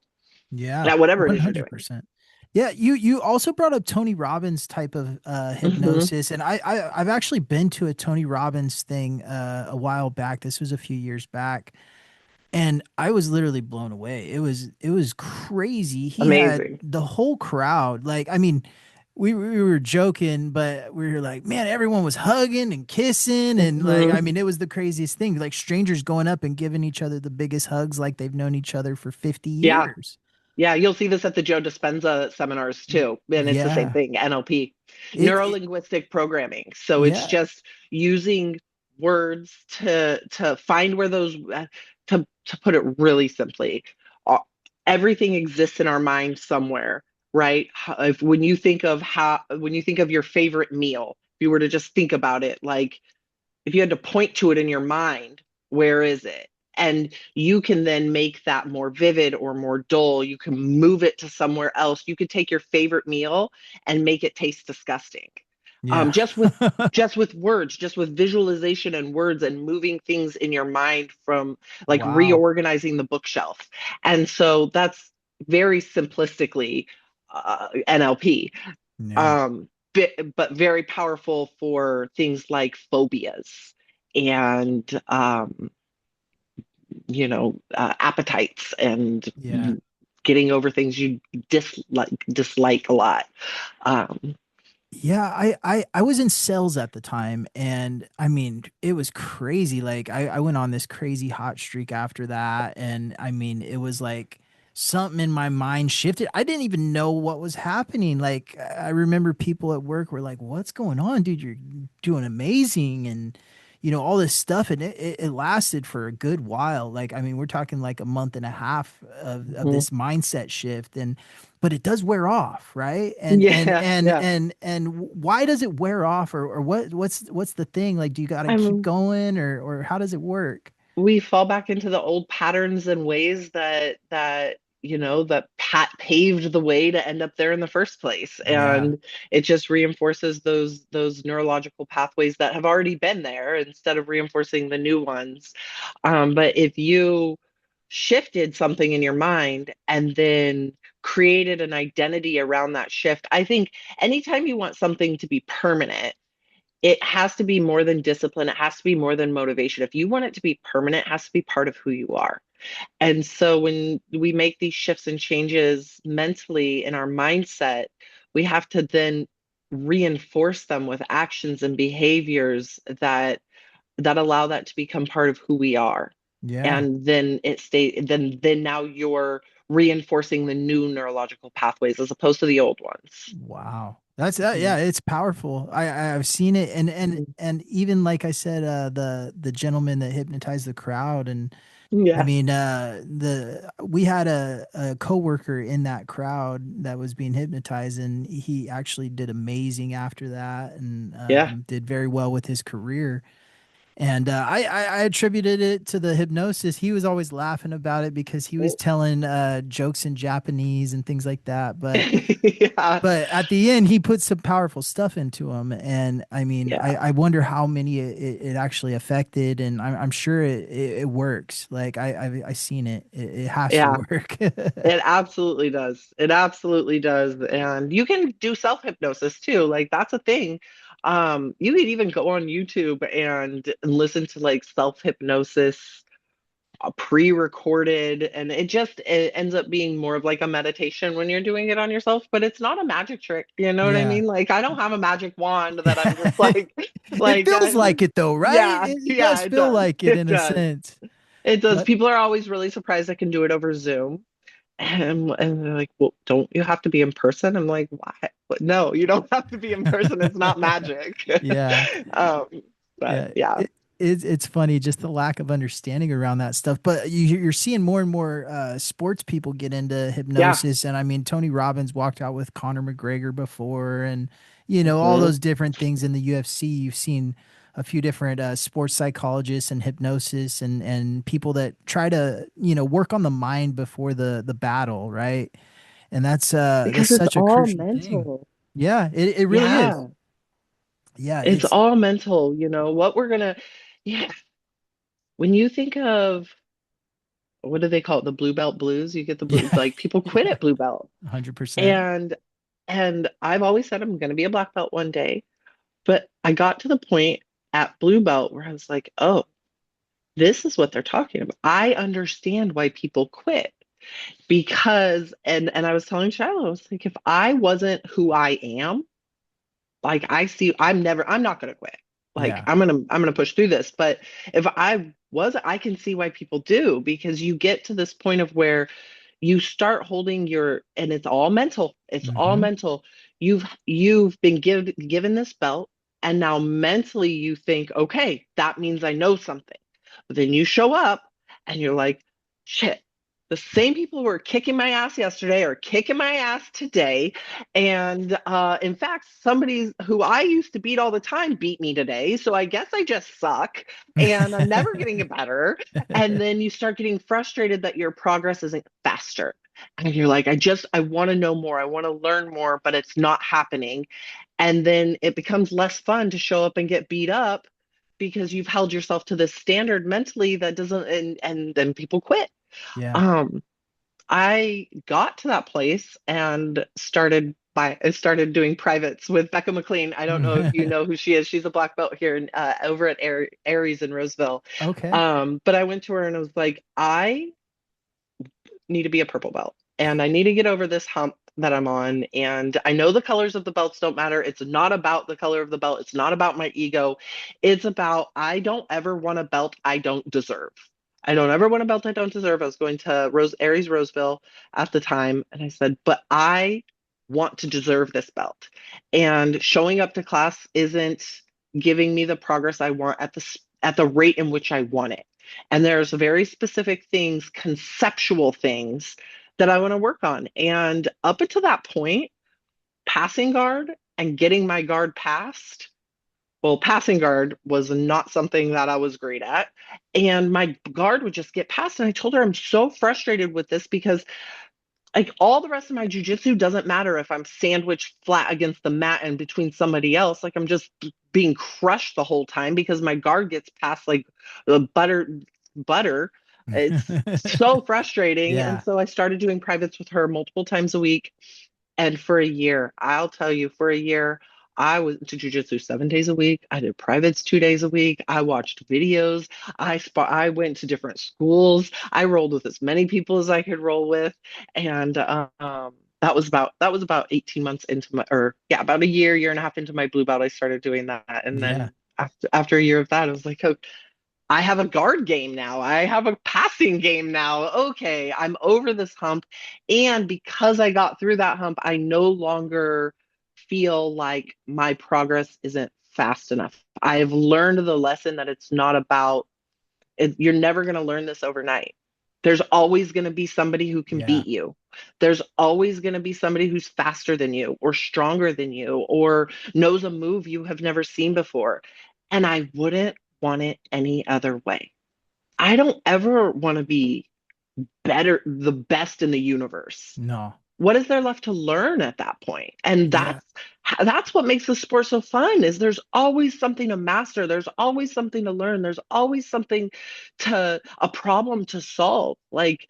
[SPEAKER 1] Yeah.
[SPEAKER 2] at whatever it is you're doing.
[SPEAKER 1] 100%. Yeah, you also brought up Tony Robbins type of
[SPEAKER 2] Hmm.
[SPEAKER 1] hypnosis, and I've actually been to a Tony Robbins thing a while back. This was a few years back, and I was literally blown away. It was crazy. He had
[SPEAKER 2] Amazing.
[SPEAKER 1] the whole crowd. Like, I mean, we were joking, but we were like, man, everyone was hugging and kissing, and like, I
[SPEAKER 2] Hmm.
[SPEAKER 1] mean, it was the craziest thing. Like strangers going up and giving each other the biggest hugs, like they've known each other for 50
[SPEAKER 2] Yeah.
[SPEAKER 1] years.
[SPEAKER 2] Yeah, you'll see this at the Joe Dispenza seminars too. And it's the same
[SPEAKER 1] Yeah.
[SPEAKER 2] thing, NLP,
[SPEAKER 1] It
[SPEAKER 2] neuro-linguistic programming. So it's
[SPEAKER 1] yeah.
[SPEAKER 2] just using words to find where those to put it really simply, uh, everything exists in our mind somewhere, right? If when you think of your favorite meal, if you were to just think about it, like if you had to point to it in your mind, where is it? And you can then make that more vivid or more dull. You can move it to somewhere else. You could take your favorite meal and make it taste disgusting.
[SPEAKER 1] Yeah.
[SPEAKER 2] Just with words, just with visualization and words and moving things in your mind from like
[SPEAKER 1] Wow.
[SPEAKER 2] reorganizing the bookshelf. And so that's very simplistically NLP,
[SPEAKER 1] Yeah.
[SPEAKER 2] um, but very powerful for things like phobias and appetites and
[SPEAKER 1] Yeah.
[SPEAKER 2] getting over things you dislike a lot. Um,
[SPEAKER 1] Yeah, I was in sales at the time, and I mean it was crazy. Like I went on this crazy hot streak after that, and I mean it was like something in my mind shifted. I didn't even know what was happening. Like I remember people at work were like, "What's going on, dude? You're doing amazing," and all this stuff, and it lasted for a good while. Like I mean, we're talking like a month and a half of
[SPEAKER 2] mhm.
[SPEAKER 1] this mindset shift, and but it does wear off, right? And and
[SPEAKER 2] Yeah,
[SPEAKER 1] and
[SPEAKER 2] yeah.
[SPEAKER 1] and and why does it wear off, or what's the thing? Like, do you got to
[SPEAKER 2] I
[SPEAKER 1] keep
[SPEAKER 2] mean,
[SPEAKER 1] going, or how does it work?
[SPEAKER 2] we fall back into the old patterns and ways that Pat paved the way to end up there in the first place,
[SPEAKER 1] Yeah,
[SPEAKER 2] and it just reinforces those neurological pathways that have already been there instead of reinforcing the new ones. But if you shifted something in your mind and then created an identity around that shift. I think anytime you want something to be permanent, it has to be more than discipline. It has to be more than motivation. If you want it to be permanent, it has to be part of who you are. And so when we make these shifts and changes mentally in our mindset, we have to then reinforce them with actions and behaviors that allow that to become part of who we are.
[SPEAKER 1] Yeah.
[SPEAKER 2] And then then now you're reinforcing the new neurological pathways as opposed to the old ones.
[SPEAKER 1] Wow. That's
[SPEAKER 2] Yeah.
[SPEAKER 1] yeah, it's powerful. I've seen it,
[SPEAKER 2] Mhm.
[SPEAKER 1] and even like I said, the gentleman that hypnotized the crowd, and I
[SPEAKER 2] Yeah.
[SPEAKER 1] mean, the we had a coworker in that crowd that was being hypnotized, and he actually did amazing after that, and
[SPEAKER 2] Yeah.
[SPEAKER 1] did very well with his career. And I attributed it to the hypnosis. He was always laughing about it because he was telling jokes in Japanese and things like that.
[SPEAKER 2] Yeah.
[SPEAKER 1] But at the end, he put some powerful stuff into them, and I mean,
[SPEAKER 2] Yeah.
[SPEAKER 1] I wonder how many it actually affected, and I'm sure it works. Like I seen it. It has to
[SPEAKER 2] Yeah.
[SPEAKER 1] work.
[SPEAKER 2] It absolutely does. It absolutely does. And you can do self-hypnosis too. Like that's a thing. You could even go on YouTube and listen to like self-hypnosis pre-recorded, and it ends up being more of like a meditation when you're doing it on yourself, but it's not a magic trick. You know what I
[SPEAKER 1] Yeah.
[SPEAKER 2] mean? Like I don't have a magic wand that I'm just like
[SPEAKER 1] It
[SPEAKER 2] like
[SPEAKER 1] feels like it though, right?
[SPEAKER 2] yeah,
[SPEAKER 1] It
[SPEAKER 2] yeah,
[SPEAKER 1] does
[SPEAKER 2] it
[SPEAKER 1] feel
[SPEAKER 2] does.
[SPEAKER 1] like it
[SPEAKER 2] It
[SPEAKER 1] in a
[SPEAKER 2] does.
[SPEAKER 1] sense.
[SPEAKER 2] It does.
[SPEAKER 1] But
[SPEAKER 2] People are always really surprised I can do it over Zoom. And they're like, well, don't you have to be in person? I'm like, why? But no, you don't have to be in person. It's not magic.
[SPEAKER 1] yeah.
[SPEAKER 2] um, but
[SPEAKER 1] Yeah,
[SPEAKER 2] yeah,
[SPEAKER 1] it's funny just the lack of understanding around that stuff. But you're seeing more and more sports people get into
[SPEAKER 2] yeah.
[SPEAKER 1] hypnosis, and I mean Tony Robbins walked out with Conor McGregor before, and all
[SPEAKER 2] Hmm.
[SPEAKER 1] those different things in the UFC. You've seen a few different sports psychologists and hypnosis, and people that try to work on the mind before the battle, right? And that's
[SPEAKER 2] Because it's
[SPEAKER 1] such a
[SPEAKER 2] all
[SPEAKER 1] crucial thing.
[SPEAKER 2] mental.
[SPEAKER 1] Yeah, it really is.
[SPEAKER 2] Yeah,
[SPEAKER 1] Yeah,
[SPEAKER 2] it's
[SPEAKER 1] it's
[SPEAKER 2] all mental. What we're gonna, yeah. When you think of what do they call it, the blue belt blues, you get the blue,
[SPEAKER 1] yeah,
[SPEAKER 2] like people quit
[SPEAKER 1] yeah,
[SPEAKER 2] at blue belt.
[SPEAKER 1] 100%.
[SPEAKER 2] And I've always said I'm gonna be a black belt one day, but I got to the point at blue belt where I was like, oh, this is what they're talking about. I understand why people quit because and I was telling Shiloh, I was like, if I wasn't who I am, like I'm not gonna quit. Like
[SPEAKER 1] Yeah.
[SPEAKER 2] I'm gonna push through this. But if I was, I can see why people do, because you get to this point of where you start holding and it's all mental. It's all
[SPEAKER 1] Hmm.
[SPEAKER 2] mental. You've been given this belt, and now mentally you think, okay, that means I know something. But then you show up and you're like, shit, the same people who were kicking my ass yesterday are kicking my ass today. And in fact, somebody who I used to beat all the time beat me today. So I guess I just suck and I'm never getting better. And then you start getting frustrated that your progress isn't faster. And you're like, I want to know more. I want to learn more, but it's not happening. And then it becomes less fun to show up and get beat up because you've held yourself to this standard mentally that doesn't, and then people quit.
[SPEAKER 1] Yeah.
[SPEAKER 2] Um, I got to that place and I started doing privates with Becca McLean. I don't know if you know who she is. She's a black belt here over at Aries in Roseville.
[SPEAKER 1] Okay.
[SPEAKER 2] But I went to her and I was like, I need to be a purple belt and I need to get over this hump that I'm on. And I know the colors of the belts don't matter. It's not about the color of the belt. It's not about my ego. It's about I don't ever want a belt I don't deserve. I don't ever want a belt I don't deserve. I was going to Aries Roseville at the time, and I said, but I want to deserve this belt. And showing up to class isn't giving me the progress I want at the rate in which I want it. And there's very specific things, conceptual things that I want to work on. And up until that point, passing guard and getting my guard passed, well, passing guard was not something that I was great at. And my guard would just get passed. And I told her I'm so frustrated with this because like all the rest of my jujitsu doesn't matter if I'm sandwiched flat against the mat and between somebody else. Like I'm just being crushed the whole time because my guard gets past like the butter. It's so frustrating. And
[SPEAKER 1] Yeah.
[SPEAKER 2] so I started doing privates with her multiple times a week. And for a year, I'll tell you, for a year, I was to jujitsu 7 days a week. I did privates 2 days a week. I watched videos. I went to different schools. I rolled with as many people as I could roll with, and that was about 18 months into my, or yeah, about a year and a half into my blue belt. I started doing that, and
[SPEAKER 1] Yeah.
[SPEAKER 2] then after a year of that, I was like, oh, I have a guard game now. I have a passing game now. Okay, I'm over this hump. And because I got through that hump, I no longer feel like my progress isn't fast enough. I've learned the lesson that it's not about, you're never going to learn this overnight. There's always going to be somebody who can
[SPEAKER 1] Yeah.
[SPEAKER 2] beat you. There's always going to be somebody who's faster than you or stronger than you or knows a move you have never seen before. And I wouldn't want it any other way. I don't ever want to be better, the best in the universe.
[SPEAKER 1] No.
[SPEAKER 2] What is there left to learn at that point? And
[SPEAKER 1] Yeah.
[SPEAKER 2] that's what makes the sport so fun is there's always something to master. There's always something to learn. There's always something to a problem to solve. Like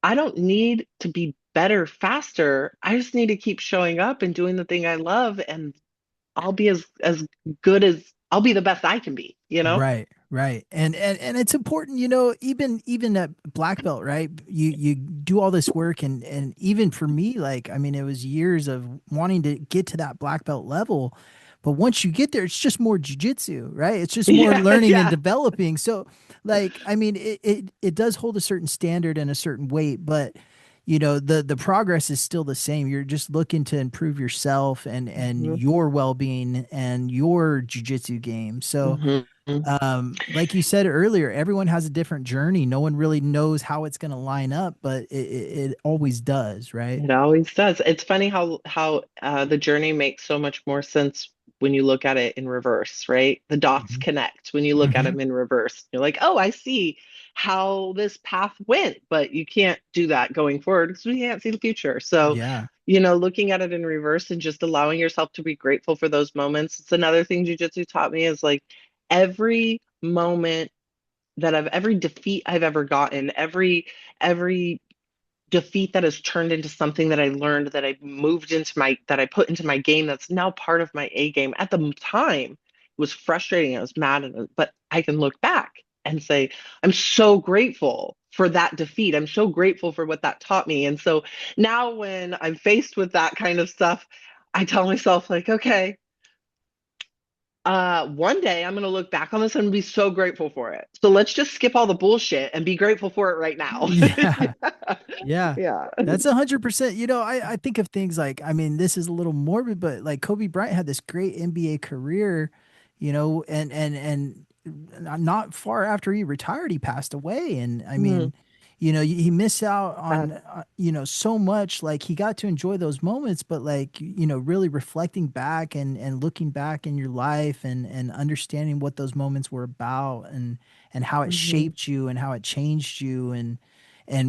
[SPEAKER 2] I don't need to be better faster. I just need to keep showing up and doing the thing I love and I'll be as good as I'll be the best I can be, you know?
[SPEAKER 1] Right, right. And it's important, even at black belt, right? You do all this work and even for me, like, I mean, it was years of wanting to get to that black belt level. But once you get there, it's just more jujitsu, right? It's just more
[SPEAKER 2] Yeah,
[SPEAKER 1] learning and
[SPEAKER 2] yeah.
[SPEAKER 1] developing. So, like, I mean, it does hold a certain standard and a certain weight, but the progress is still the same. You're just looking to improve yourself and
[SPEAKER 2] Hmm.
[SPEAKER 1] your well-being and your jujitsu game. So,
[SPEAKER 2] Hmm.
[SPEAKER 1] like you said earlier, everyone has a different journey. No one really knows how it's going to line up, but it always does, right?
[SPEAKER 2] It always does. It's funny how the journey makes so much more sense when you look at it in reverse, right? The dots
[SPEAKER 1] Hmm.
[SPEAKER 2] connect when you look at
[SPEAKER 1] Hmm.
[SPEAKER 2] them in reverse. You're like, oh, I see how this path went, but you can't do that going forward because we can't see the future. So,
[SPEAKER 1] Yeah.
[SPEAKER 2] looking at it in reverse and just allowing yourself to be grateful for those moments. It's another thing jujitsu taught me is like every moment every defeat I've ever gotten, every defeat that has turned into something that I learned that I put into my game that's now part of my A game. At the time, it was frustrating. I was mad, but I can look back and say, I'm so grateful for that defeat. I'm so grateful for what that taught me. And so now when I'm faced with that kind of stuff, I tell myself, like, okay, one day I'm going to look back on this and be so grateful for it. So let's just skip all the bullshit and be grateful for it right now.
[SPEAKER 1] Yeah. Yeah.
[SPEAKER 2] Yeah.
[SPEAKER 1] That's 100%. I think of things like, I mean, this is a little morbid, but like Kobe Bryant had this great NBA career, and not far after he retired, he passed away. And I
[SPEAKER 2] Mm,
[SPEAKER 1] mean, he missed out
[SPEAKER 2] uh,
[SPEAKER 1] on, so much. Like he got to enjoy those moments, but like, really reflecting back and looking back in your life and understanding what those moments were about and how it
[SPEAKER 2] mhm,
[SPEAKER 1] shaped you and how it changed you and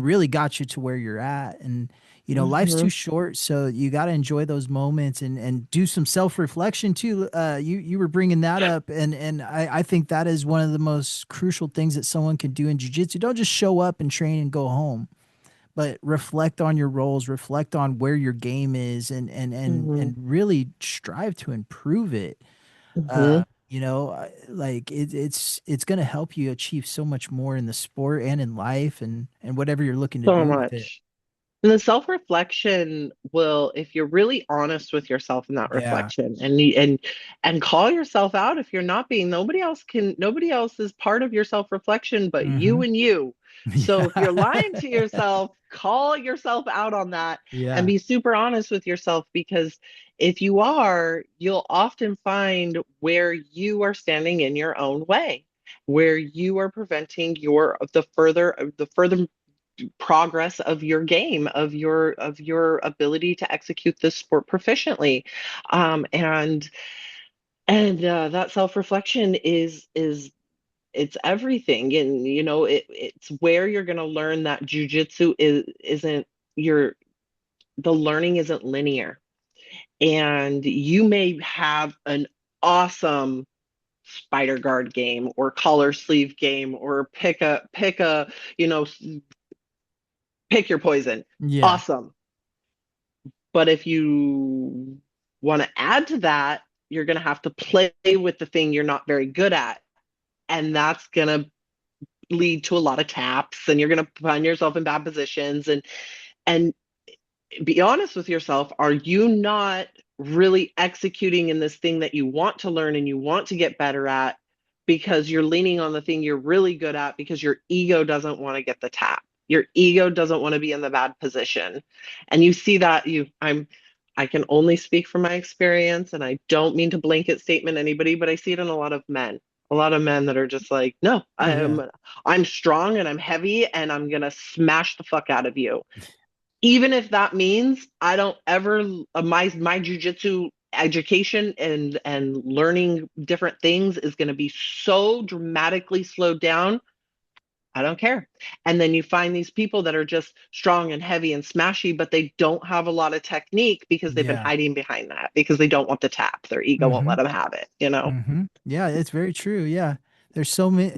[SPEAKER 1] really got you to where you're at. And, life's too
[SPEAKER 2] mhm.
[SPEAKER 1] short. So you got to enjoy those moments and do some self-reflection too. You were bringing that up. And I think that is one of the most crucial things that someone can do in jujitsu. Don't just show up and train and go home, but reflect on your roles, reflect on where your game is and
[SPEAKER 2] Mhm,
[SPEAKER 1] really strive to improve it.
[SPEAKER 2] mhm.
[SPEAKER 1] Like it's going to help you achieve so much more in the sport and in life and whatever you're looking to
[SPEAKER 2] So
[SPEAKER 1] do with it.
[SPEAKER 2] much. And the self-reflection will, if you're really honest with yourself in that
[SPEAKER 1] Yeah.
[SPEAKER 2] reflection and call yourself out if you're not being, nobody else is part of your self-reflection but
[SPEAKER 1] Hmm.
[SPEAKER 2] you and you. So if you're lying
[SPEAKER 1] Yeah.
[SPEAKER 2] to yourself, call yourself out on that and
[SPEAKER 1] Yeah.
[SPEAKER 2] be super honest with yourself because if you are, you'll often find where you are standing in your own way, where you are preventing the further progress of your game of your ability to execute this sport proficiently and that self-reflection is it's everything and it's where you're going to learn that jujitsu isn't your the learning isn't linear and you may have an awesome spider guard game or collar sleeve game or you know, pick your poison.
[SPEAKER 1] Yeah.
[SPEAKER 2] Awesome. But if you want to add to that, you're going to have to play with the thing you're not very good at. And that's going to lead to a lot of taps and you're going to find yourself in bad positions and be honest with yourself. Are you not really executing in this thing that you want to learn and you want to get better at because you're leaning on the thing you're really good at because your ego doesn't want to get the tap? Your ego doesn't want to be in the bad position. And you see that I can only speak from my experience and I don't mean to blanket statement anybody, but I see it in a lot of men. A lot of men that are just like, no,
[SPEAKER 1] Yeah.
[SPEAKER 2] I'm strong and I'm heavy and I'm gonna smash the fuck out of you, even if that means I don't ever my jujitsu education and learning different things is going to be so dramatically slowed down. I don't care. And then you find these people that are just strong and heavy and smashy, but they don't have a lot of technique because they've been
[SPEAKER 1] Yeah.
[SPEAKER 2] hiding behind that because they don't want the tap. Their ego won't
[SPEAKER 1] Mm-hmm.
[SPEAKER 2] let them have it, you know?
[SPEAKER 1] Mm-hmm. Yeah, it's very true. Yeah. There's so many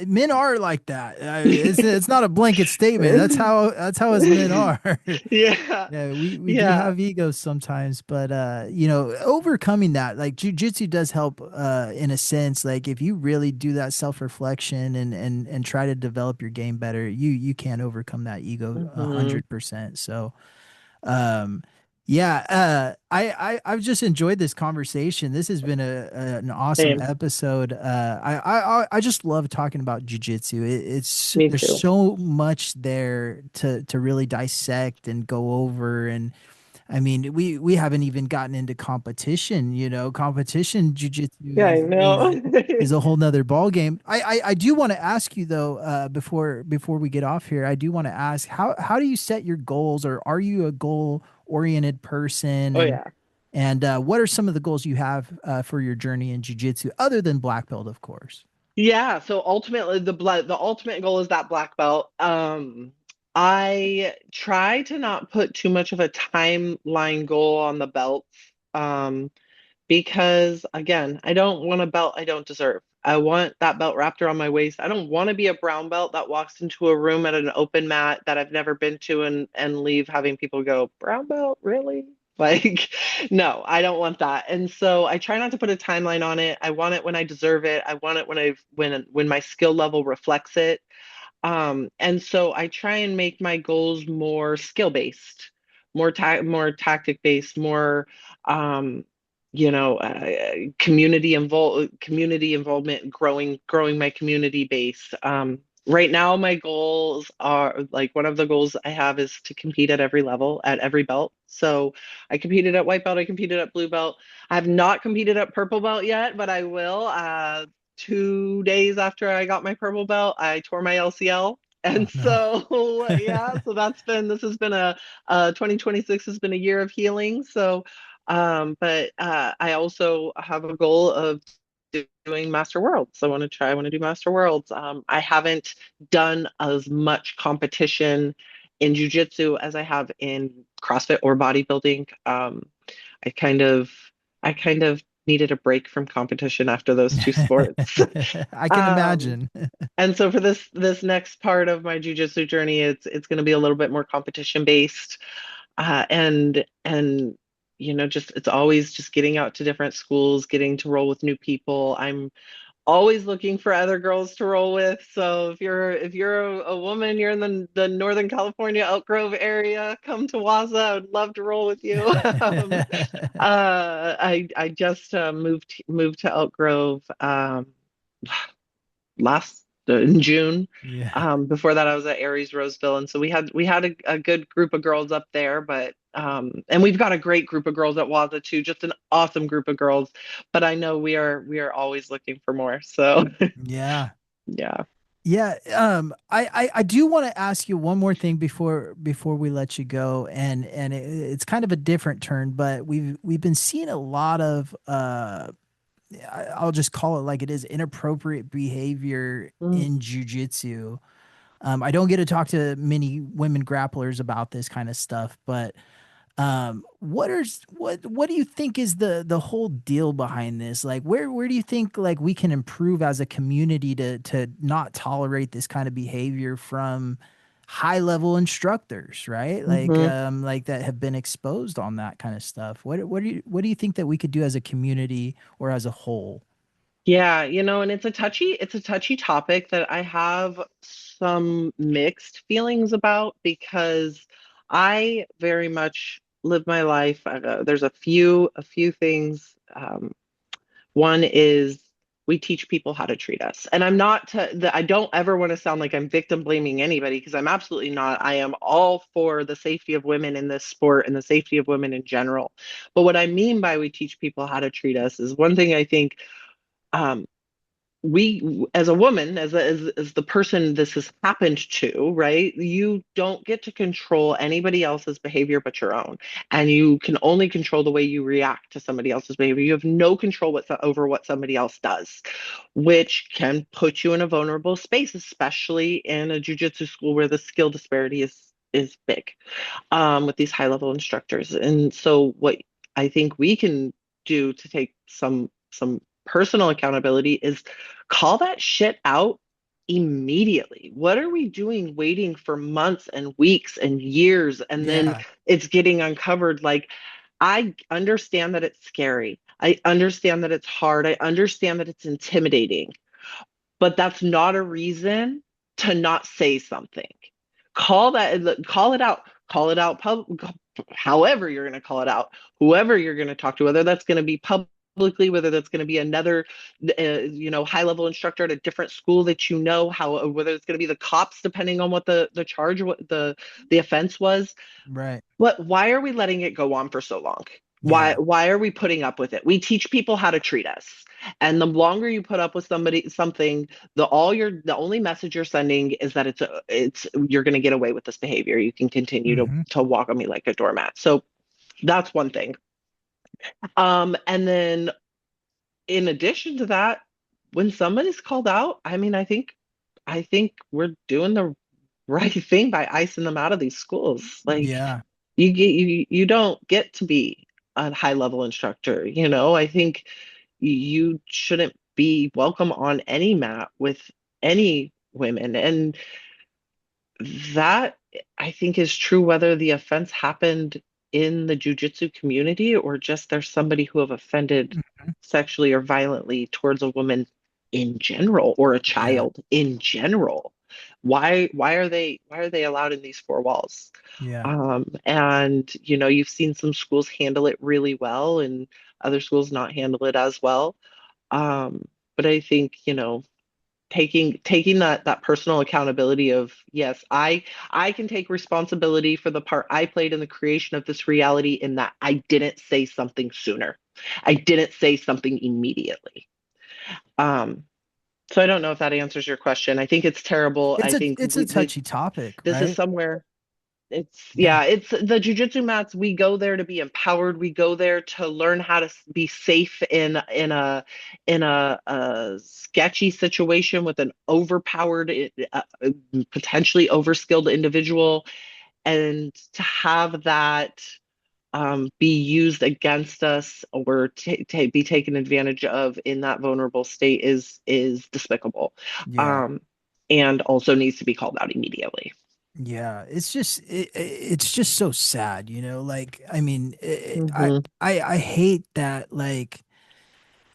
[SPEAKER 1] men are like that. It's not a blanket statement. That's how us men are.
[SPEAKER 2] Yeah.
[SPEAKER 1] Yeah, we do
[SPEAKER 2] Yeah.
[SPEAKER 1] have egos sometimes, but overcoming that, like jujitsu does help in a sense. Like if you really do that self-reflection and try to develop your game better, you can overcome that ego
[SPEAKER 2] Hmm.
[SPEAKER 1] 100%. So um, yeah, I've just enjoyed this conversation. This has been an awesome
[SPEAKER 2] Same.
[SPEAKER 1] episode. I just love talking about jujitsu. It's
[SPEAKER 2] Me
[SPEAKER 1] there's
[SPEAKER 2] too.
[SPEAKER 1] so much there to really dissect and go over. And I mean, we haven't even gotten into competition. Competition
[SPEAKER 2] Yeah,
[SPEAKER 1] jujitsu
[SPEAKER 2] I know.
[SPEAKER 1] is a whole nother ball game. I do want to ask you though, before we get off here, I do want to ask how do you set your goals, or are you a goal oriented person,
[SPEAKER 2] Oh
[SPEAKER 1] and
[SPEAKER 2] yeah.
[SPEAKER 1] what are some of the goals you have for your journey in jujitsu other than black belt, of course?
[SPEAKER 2] Yeah, so ultimately the ultimate goal is that black belt. I try to not put too much of a timeline goal on the belts. Um, because again, I don't want a belt I don't deserve. I want that belt wrapped around my waist. I don't want to be a brown belt that walks into a room at an open mat that I've never been to and leave having people go, "Brown belt, really?" Like, no, I don't want that. And so I try not to put a timeline on it. I want it when I deserve it. I want it when my skill level reflects it. And so I try and make my goals more skill based, more tactic based, more um, community involvement, growing my community base. Right now, my goals are like one of the goals I have is to compete at every level, at every belt. So I competed at white belt, I competed at blue belt. I have not competed at purple belt yet, but I will. 2 days after I got my purple belt, I tore my LCL.
[SPEAKER 1] Oh
[SPEAKER 2] And
[SPEAKER 1] no.
[SPEAKER 2] so, yeah, so this has been 2026 has been a year of healing. So, but I also have a goal of doing Master Worlds. I want to do Master Worlds. I haven't done as much competition in Jiu-Jitsu as I have in CrossFit or bodybuilding. I kind of, I kind of needed a break from competition after those two sports.
[SPEAKER 1] I can
[SPEAKER 2] Um,
[SPEAKER 1] imagine.
[SPEAKER 2] and so for this next part of my jujitsu journey, it's going to be a little bit more competition based, and just it's always just getting out to different schools, getting to roll with new people. I'm always looking for other girls to roll with. So if you're a woman, you're in the Northern California Elk Grove area, come to Waza. I would love to roll with you. I just moved to Elk Grove last in June.
[SPEAKER 1] Yeah.
[SPEAKER 2] Before that, I was at Aries Roseville, and so we had a good group of girls up there, but and we've got a great group of girls at Waza too, just an awesome group of girls. But I know we are always looking for more. So
[SPEAKER 1] Yeah.
[SPEAKER 2] yeah.
[SPEAKER 1] Yeah, I do want to ask you one more thing before we let you go, and it's kind of a different turn, but we've been seeing a lot of I'll just call it like it is, inappropriate behavior
[SPEAKER 2] Mm.
[SPEAKER 1] in jujitsu. I don't get to talk to many women grapplers about this kind of stuff, but What do you think is the whole deal behind this? Like, where do you think like we can improve as a community to not tolerate this kind of behavior from high level instructors, right?
[SPEAKER 2] Hmm.
[SPEAKER 1] Like that have been exposed on that kind of stuff. What do you think that we could do as a community or as a whole?
[SPEAKER 2] Yeah, and it's a touchy topic that I have some mixed feelings about because I very much live my life. There's a few things. One is we teach people how to treat us, and I don't ever want to sound like I'm victim blaming anybody because I'm absolutely not. I am all for the safety of women in this sport and the safety of women in general. But what I mean by we teach people how to treat us is one thing I think. Um, we as a woman as the person this has happened to, right, you don't get to control anybody else's behavior but your own, and you can only control the way you react to somebody else's behavior. You have no control over what somebody else does, which can put you in a vulnerable space, especially in a jiu-jitsu school where the skill disparity is big, with these high level instructors. And so what I think we can do to take some personal accountability is call that shit out immediately. What are we doing waiting for months and weeks and years and then
[SPEAKER 1] Yeah.
[SPEAKER 2] it's getting uncovered? Like, I understand that it's scary. I understand that it's hard. I understand that it's intimidating, but that's not a reason to not say something. Call it out, however you're going to call it out, whoever you're going to talk to, whether that's going to be publicly, whether that's going to be another, high level instructor at a different school that whether it's going to be the cops, depending on what the charge, what the offense was.
[SPEAKER 1] Right.
[SPEAKER 2] Why are we letting it go on for so long? Why
[SPEAKER 1] Yeah.
[SPEAKER 2] why are we putting up with it? We teach people how to treat us. And the longer you put up with something, the only message you're sending is that it's you're going to get away with this behavior. You can continue to
[SPEAKER 1] Hmm.
[SPEAKER 2] to walk on me like a doormat. So that's one thing. And then in addition to that, when somebody's called out, I mean, I think we're doing the right thing by icing them out of these schools. Like,
[SPEAKER 1] Yeah.
[SPEAKER 2] you don't get to be a high level instructor. I think you shouldn't be welcome on any mat with any women. And that, I think, is true whether the offense happened in the jujitsu community or just there's somebody who have offended
[SPEAKER 1] Mhm.
[SPEAKER 2] sexually or violently towards a woman in general or a
[SPEAKER 1] Yeah.
[SPEAKER 2] child in general. Why are they allowed in these four walls?
[SPEAKER 1] Yeah.
[SPEAKER 2] And you've seen some schools handle it really well and other schools not handle it as well. But I think, taking that personal accountability of, yes, I can take responsibility for the part I played in the creation of this reality in that I didn't say something sooner. I didn't say something immediately. Um, so I don't know if that answers your question. I think it's terrible.
[SPEAKER 1] It's
[SPEAKER 2] I
[SPEAKER 1] a
[SPEAKER 2] think
[SPEAKER 1] it's a touchy topic,
[SPEAKER 2] this is
[SPEAKER 1] right?
[SPEAKER 2] somewhere.
[SPEAKER 1] Yeah.
[SPEAKER 2] It's the jujitsu mats. We go there to be empowered. We go there to learn how to be safe in a sketchy situation with an overpowered, potentially overskilled individual, and to have that be used against us or be taken advantage of in that vulnerable state is despicable,
[SPEAKER 1] Yeah.
[SPEAKER 2] um, and also needs to be called out immediately.
[SPEAKER 1] Yeah, it's just so sad, like I mean,
[SPEAKER 2] Hmm.
[SPEAKER 1] I hate that like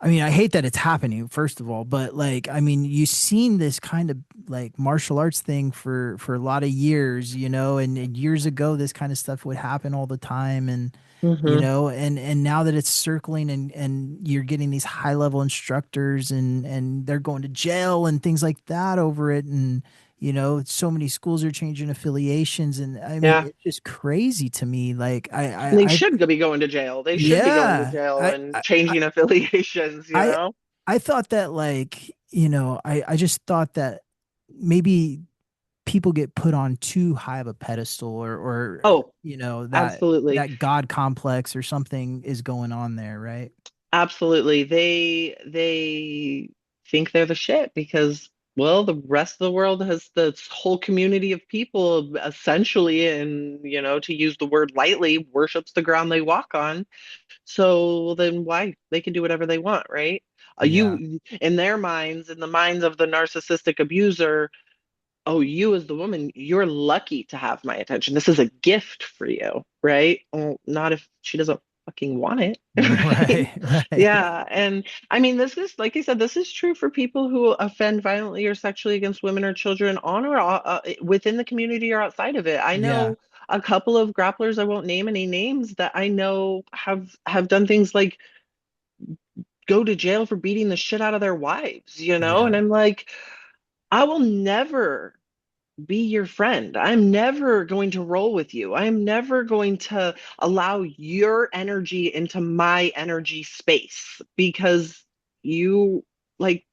[SPEAKER 1] I mean, I hate that it's happening, first of all, but like, I mean, you've seen this kind of like martial arts thing for a lot of years, and years ago this kind of stuff would happen all the time, and
[SPEAKER 2] Hmm.
[SPEAKER 1] and now that it's circling and you're getting these high level instructors and they're going to jail and things like that over it, and so many schools are changing affiliations, and I mean,
[SPEAKER 2] Yeah.
[SPEAKER 1] it's just crazy to me. Like
[SPEAKER 2] They
[SPEAKER 1] I
[SPEAKER 2] should be going to jail. They should be going to
[SPEAKER 1] yeah,
[SPEAKER 2] jail and changing affiliations, you
[SPEAKER 1] I
[SPEAKER 2] know?
[SPEAKER 1] I thought that like, I just thought that maybe people get put on too high of a pedestal or
[SPEAKER 2] Oh,
[SPEAKER 1] that
[SPEAKER 2] absolutely.
[SPEAKER 1] that God complex or something is going on there, right?
[SPEAKER 2] Absolutely. They think they're the shit because well, the rest of the world has this whole community of people essentially, and to use the word lightly, worships the ground they walk on. So then why they can do whatever they want, right?
[SPEAKER 1] Yeah.
[SPEAKER 2] In their minds, in the minds of the narcissistic abuser, oh, you as the woman, you're lucky to have my attention. This is a gift for you, right? Well, not if she doesn't fucking want it,
[SPEAKER 1] Right.
[SPEAKER 2] right?
[SPEAKER 1] Right.
[SPEAKER 2] Yeah. And I mean, this is, like I said, this is true for people who offend violently or sexually against women or children on or within the community or outside of it. I
[SPEAKER 1] Yeah.
[SPEAKER 2] know a couple of grapplers, I won't name any names, that I know have done things like go to jail for beating the shit out of their wives. And
[SPEAKER 1] Yeah.
[SPEAKER 2] I'm like, I will never be your friend. I'm never going to roll with you. I'm never going to allow your energy into my energy space because you like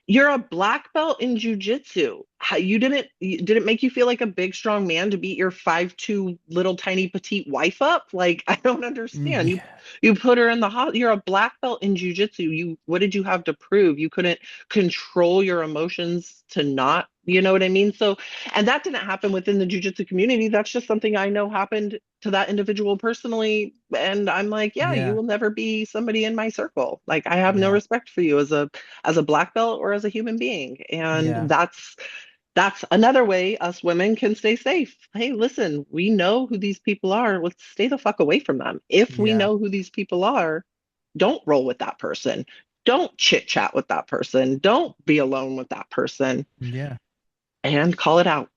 [SPEAKER 2] you're a black belt in jujitsu. How did it make you feel like a big strong man to beat your 5'2" little tiny petite wife up? Like I don't understand. You
[SPEAKER 1] Yeah.
[SPEAKER 2] you put her in the hot. You're a black belt in jujitsu. What did you have to prove? You couldn't control your emotions to not. You know what I mean? So, and that didn't happen within the jujitsu community. That's just something I know happened to that individual personally. And I'm like, yeah, you
[SPEAKER 1] Yeah.
[SPEAKER 2] will never be somebody in my circle. Like I have no
[SPEAKER 1] Yeah.
[SPEAKER 2] respect for you as a black belt or as a human being. And
[SPEAKER 1] Yeah.
[SPEAKER 2] that's another way us women can stay safe. Hey, listen, we know who these people are. Let's stay the fuck away from them. If we
[SPEAKER 1] Yeah.
[SPEAKER 2] know who these people are, don't roll with that person. Don't chit chat with that person. Don't be alone with that person
[SPEAKER 1] Yeah.
[SPEAKER 2] and call it out.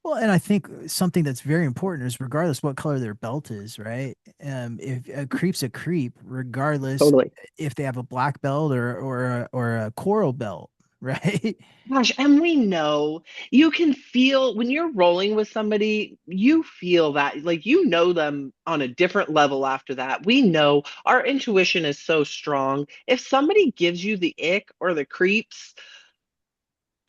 [SPEAKER 1] Well, and I think something that's very important is regardless what color their belt is, right? If a creep's a creep, regardless
[SPEAKER 2] Totally.
[SPEAKER 1] if they have a black belt or a coral belt, right?
[SPEAKER 2] Gosh, and we know you can feel when you're rolling with somebody, you feel that like you know them on a different level after that. We know our intuition is so strong. If somebody gives you the ick or the creeps,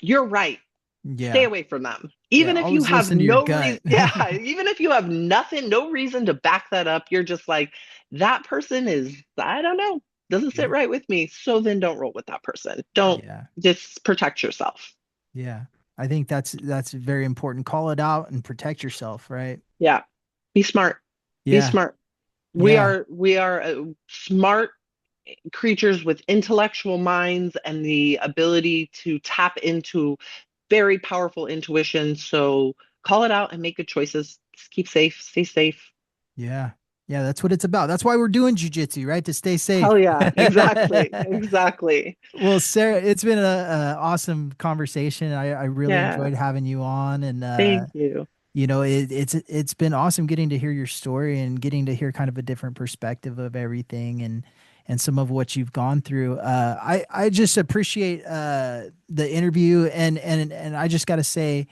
[SPEAKER 2] you're right. Stay
[SPEAKER 1] Yeah.
[SPEAKER 2] away from them.
[SPEAKER 1] Yeah.
[SPEAKER 2] Even if you
[SPEAKER 1] Always
[SPEAKER 2] have
[SPEAKER 1] listen to your
[SPEAKER 2] no
[SPEAKER 1] gut.
[SPEAKER 2] reason, yeah, even if you have nothing, no reason to back that up, you're just like, that person is, I don't know, doesn't sit
[SPEAKER 1] Yeah.
[SPEAKER 2] right with me. So then don't roll with that person. Don't
[SPEAKER 1] Yeah.
[SPEAKER 2] just protect yourself.
[SPEAKER 1] Yeah. I think that's very important. Call it out and protect yourself, right?
[SPEAKER 2] Yeah. Be smart. Be
[SPEAKER 1] Yeah.
[SPEAKER 2] smart. We
[SPEAKER 1] Yeah.
[SPEAKER 2] are we are smart creatures with intellectual minds and the ability to tap into very powerful intuition. So call it out and make good choices. Just keep safe, stay safe.
[SPEAKER 1] Yeah. Yeah, that's what it's about. That's why we're doing jujitsu, right? To stay safe.
[SPEAKER 2] Hell yeah, exactly. Exactly.
[SPEAKER 1] Well, Sarah, it's been a awesome conversation. I really
[SPEAKER 2] Yeah.
[SPEAKER 1] enjoyed having you on, and
[SPEAKER 2] Thank you.
[SPEAKER 1] it's been awesome getting to hear your story and getting to hear kind of a different perspective of everything and some of what you've gone through. I just appreciate the interview, and I just got to say.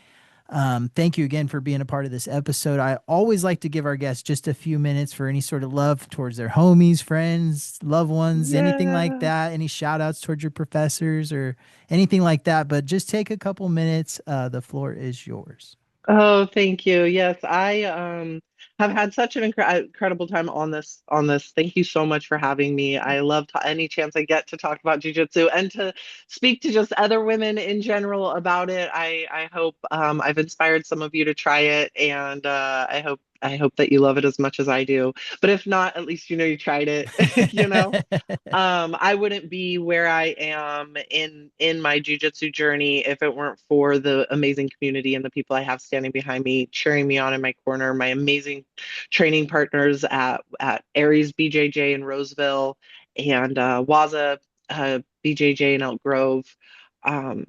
[SPEAKER 1] Thank you again for being a part of this episode. I always like to give our guests just a few minutes for any sort of love towards their homies, friends, loved ones, anything like
[SPEAKER 2] Yeah.
[SPEAKER 1] that. Any shout outs towards your professors or anything like that. But just take a couple minutes. The floor is yours.
[SPEAKER 2] Oh, thank you. Yes, I have had such an incredible time on this. Thank you so much for having me. I love any chance I get to talk about jujitsu and to speak to just other women in general about it. I hope I've inspired some of you to try it, and I hope that you love it as much as I do. But if not, at least you know you tried it. You know. I wouldn't be where I am in my jujitsu journey if it weren't for the amazing community and the people I have standing behind me, cheering me on in my corner, my amazing training partners at Aries BJJ in Roseville and Waza BJJ in Elk Grove. Um,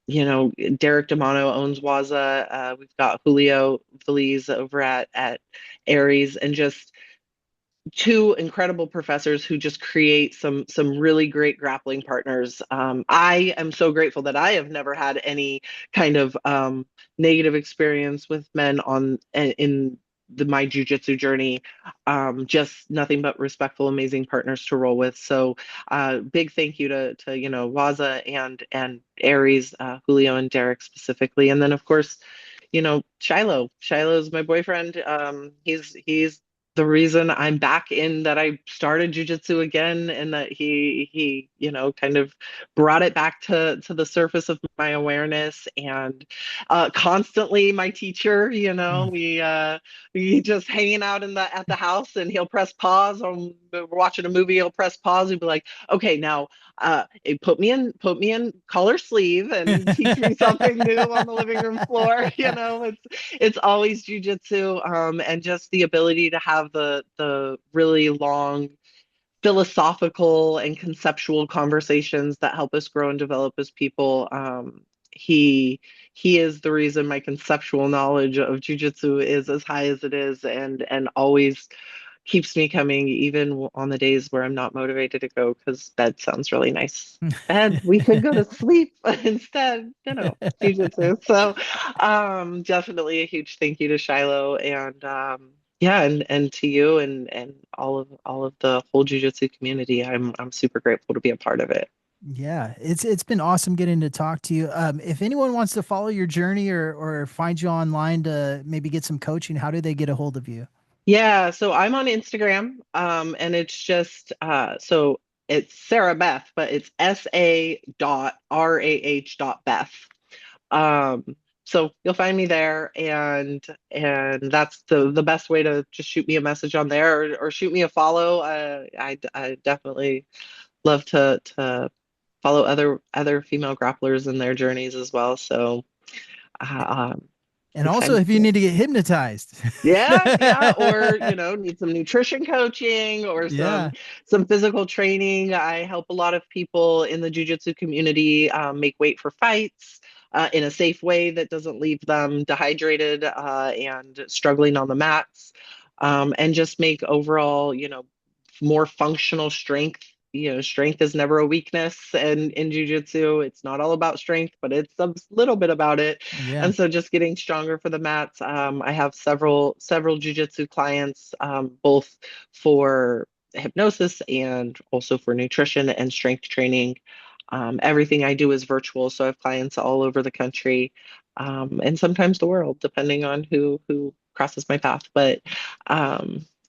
[SPEAKER 2] Derek Demano owns Waza. We've got Julio Feliz over at Aries, and just two incredible professors who just create some really great grappling partners. I am so grateful that I have never had any kind of negative experience with men in my jujitsu journey. Just nothing but respectful, amazing partners to roll with. So, big thank you to Waza and Aries, Julio and Derek specifically, and then of course Shiloh. Shiloh's my boyfriend. He's the reason I'm back in that I started jujitsu again, and that he kind of brought it back to the surface of my awareness, and constantly my teacher, we just hanging out at the house, and he'll press pause on we're watching a movie, he'll press pause and be like, okay, now put me in collar sleeve and teach me something new on the living room floor. It's always jujitsu, and just the ability to have the really long philosophical and conceptual conversations that help us grow and develop as people. He he is the reason my conceptual knowledge of jujitsu is as high as it is, and always keeps me coming, even on the days where I'm not motivated to go, because bed sounds really nice. Bed, we could go to sleep instead, jujitsu. So, definitely a huge thank you to Shiloh, and yeah, and to you, and all of the whole jujitsu community. I'm super grateful to be a part of it.
[SPEAKER 1] Yeah, it's been awesome getting to talk to you. If anyone wants to follow your journey or find you online to maybe get some coaching, how do they get a hold of you?
[SPEAKER 2] Yeah, so I'm on Instagram, and it's just so it's Sarah Beth, but it's SA.RAH.Beth. So you'll find me there, and that's the best way to just shoot me a message on there, or shoot me a follow. I definitely love to follow other female grapplers and their journeys as well. So
[SPEAKER 1] And also,
[SPEAKER 2] excited
[SPEAKER 1] if you
[SPEAKER 2] to.
[SPEAKER 1] need to get hypnotized.
[SPEAKER 2] Yeah, yeah, or need some nutrition coaching, or some
[SPEAKER 1] Yeah.
[SPEAKER 2] some physical training. I help a lot of people in the jiu-jitsu community make weight for fights in a safe way that doesn't leave them dehydrated and struggling on the mats, and just make overall, more functional strength. Strength is never a weakness, and in jiu-jitsu, it's not all about strength, but it's a little bit about it.
[SPEAKER 1] Yeah.
[SPEAKER 2] And so just getting stronger for the mats. I have several jujitsu clients, both for hypnosis and also for nutrition and strength training. Everything I do is virtual, so I have clients all over the country, and sometimes the world, depending on who crosses my path. But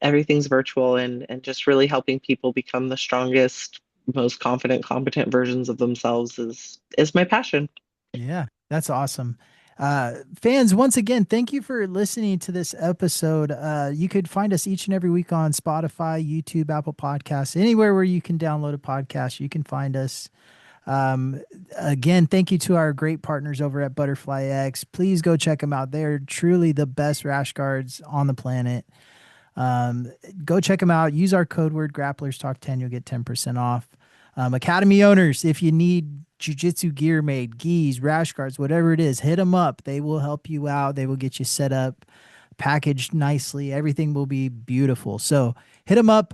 [SPEAKER 2] everything's virtual, and just really helping people become the strongest, most confident, competent versions of themselves is my passion.
[SPEAKER 1] Yeah, that's awesome. Fans, once again, thank you for listening to this episode. You could find us each and every week on Spotify, YouTube, Apple Podcasts, anywhere where you can download a podcast, you can find us. Um, Again, thank you to our great partners over at Butterfly X. Please go check them out. They're truly the best rash guards on the planet. Um, Go check them out. Use our code word Grapplers Talk 10. You'll get 10% off. Academy owners, if you need jujitsu gear made, gis, rash guards, whatever it is, hit them up. They will help you out. They will get you set up, packaged nicely. Everything will be beautiful. So hit them up.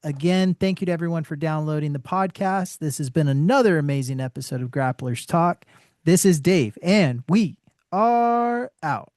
[SPEAKER 1] Again, thank you to everyone for downloading the podcast. This has been another amazing episode of Grapplers Talk. This is Dave, and we are out.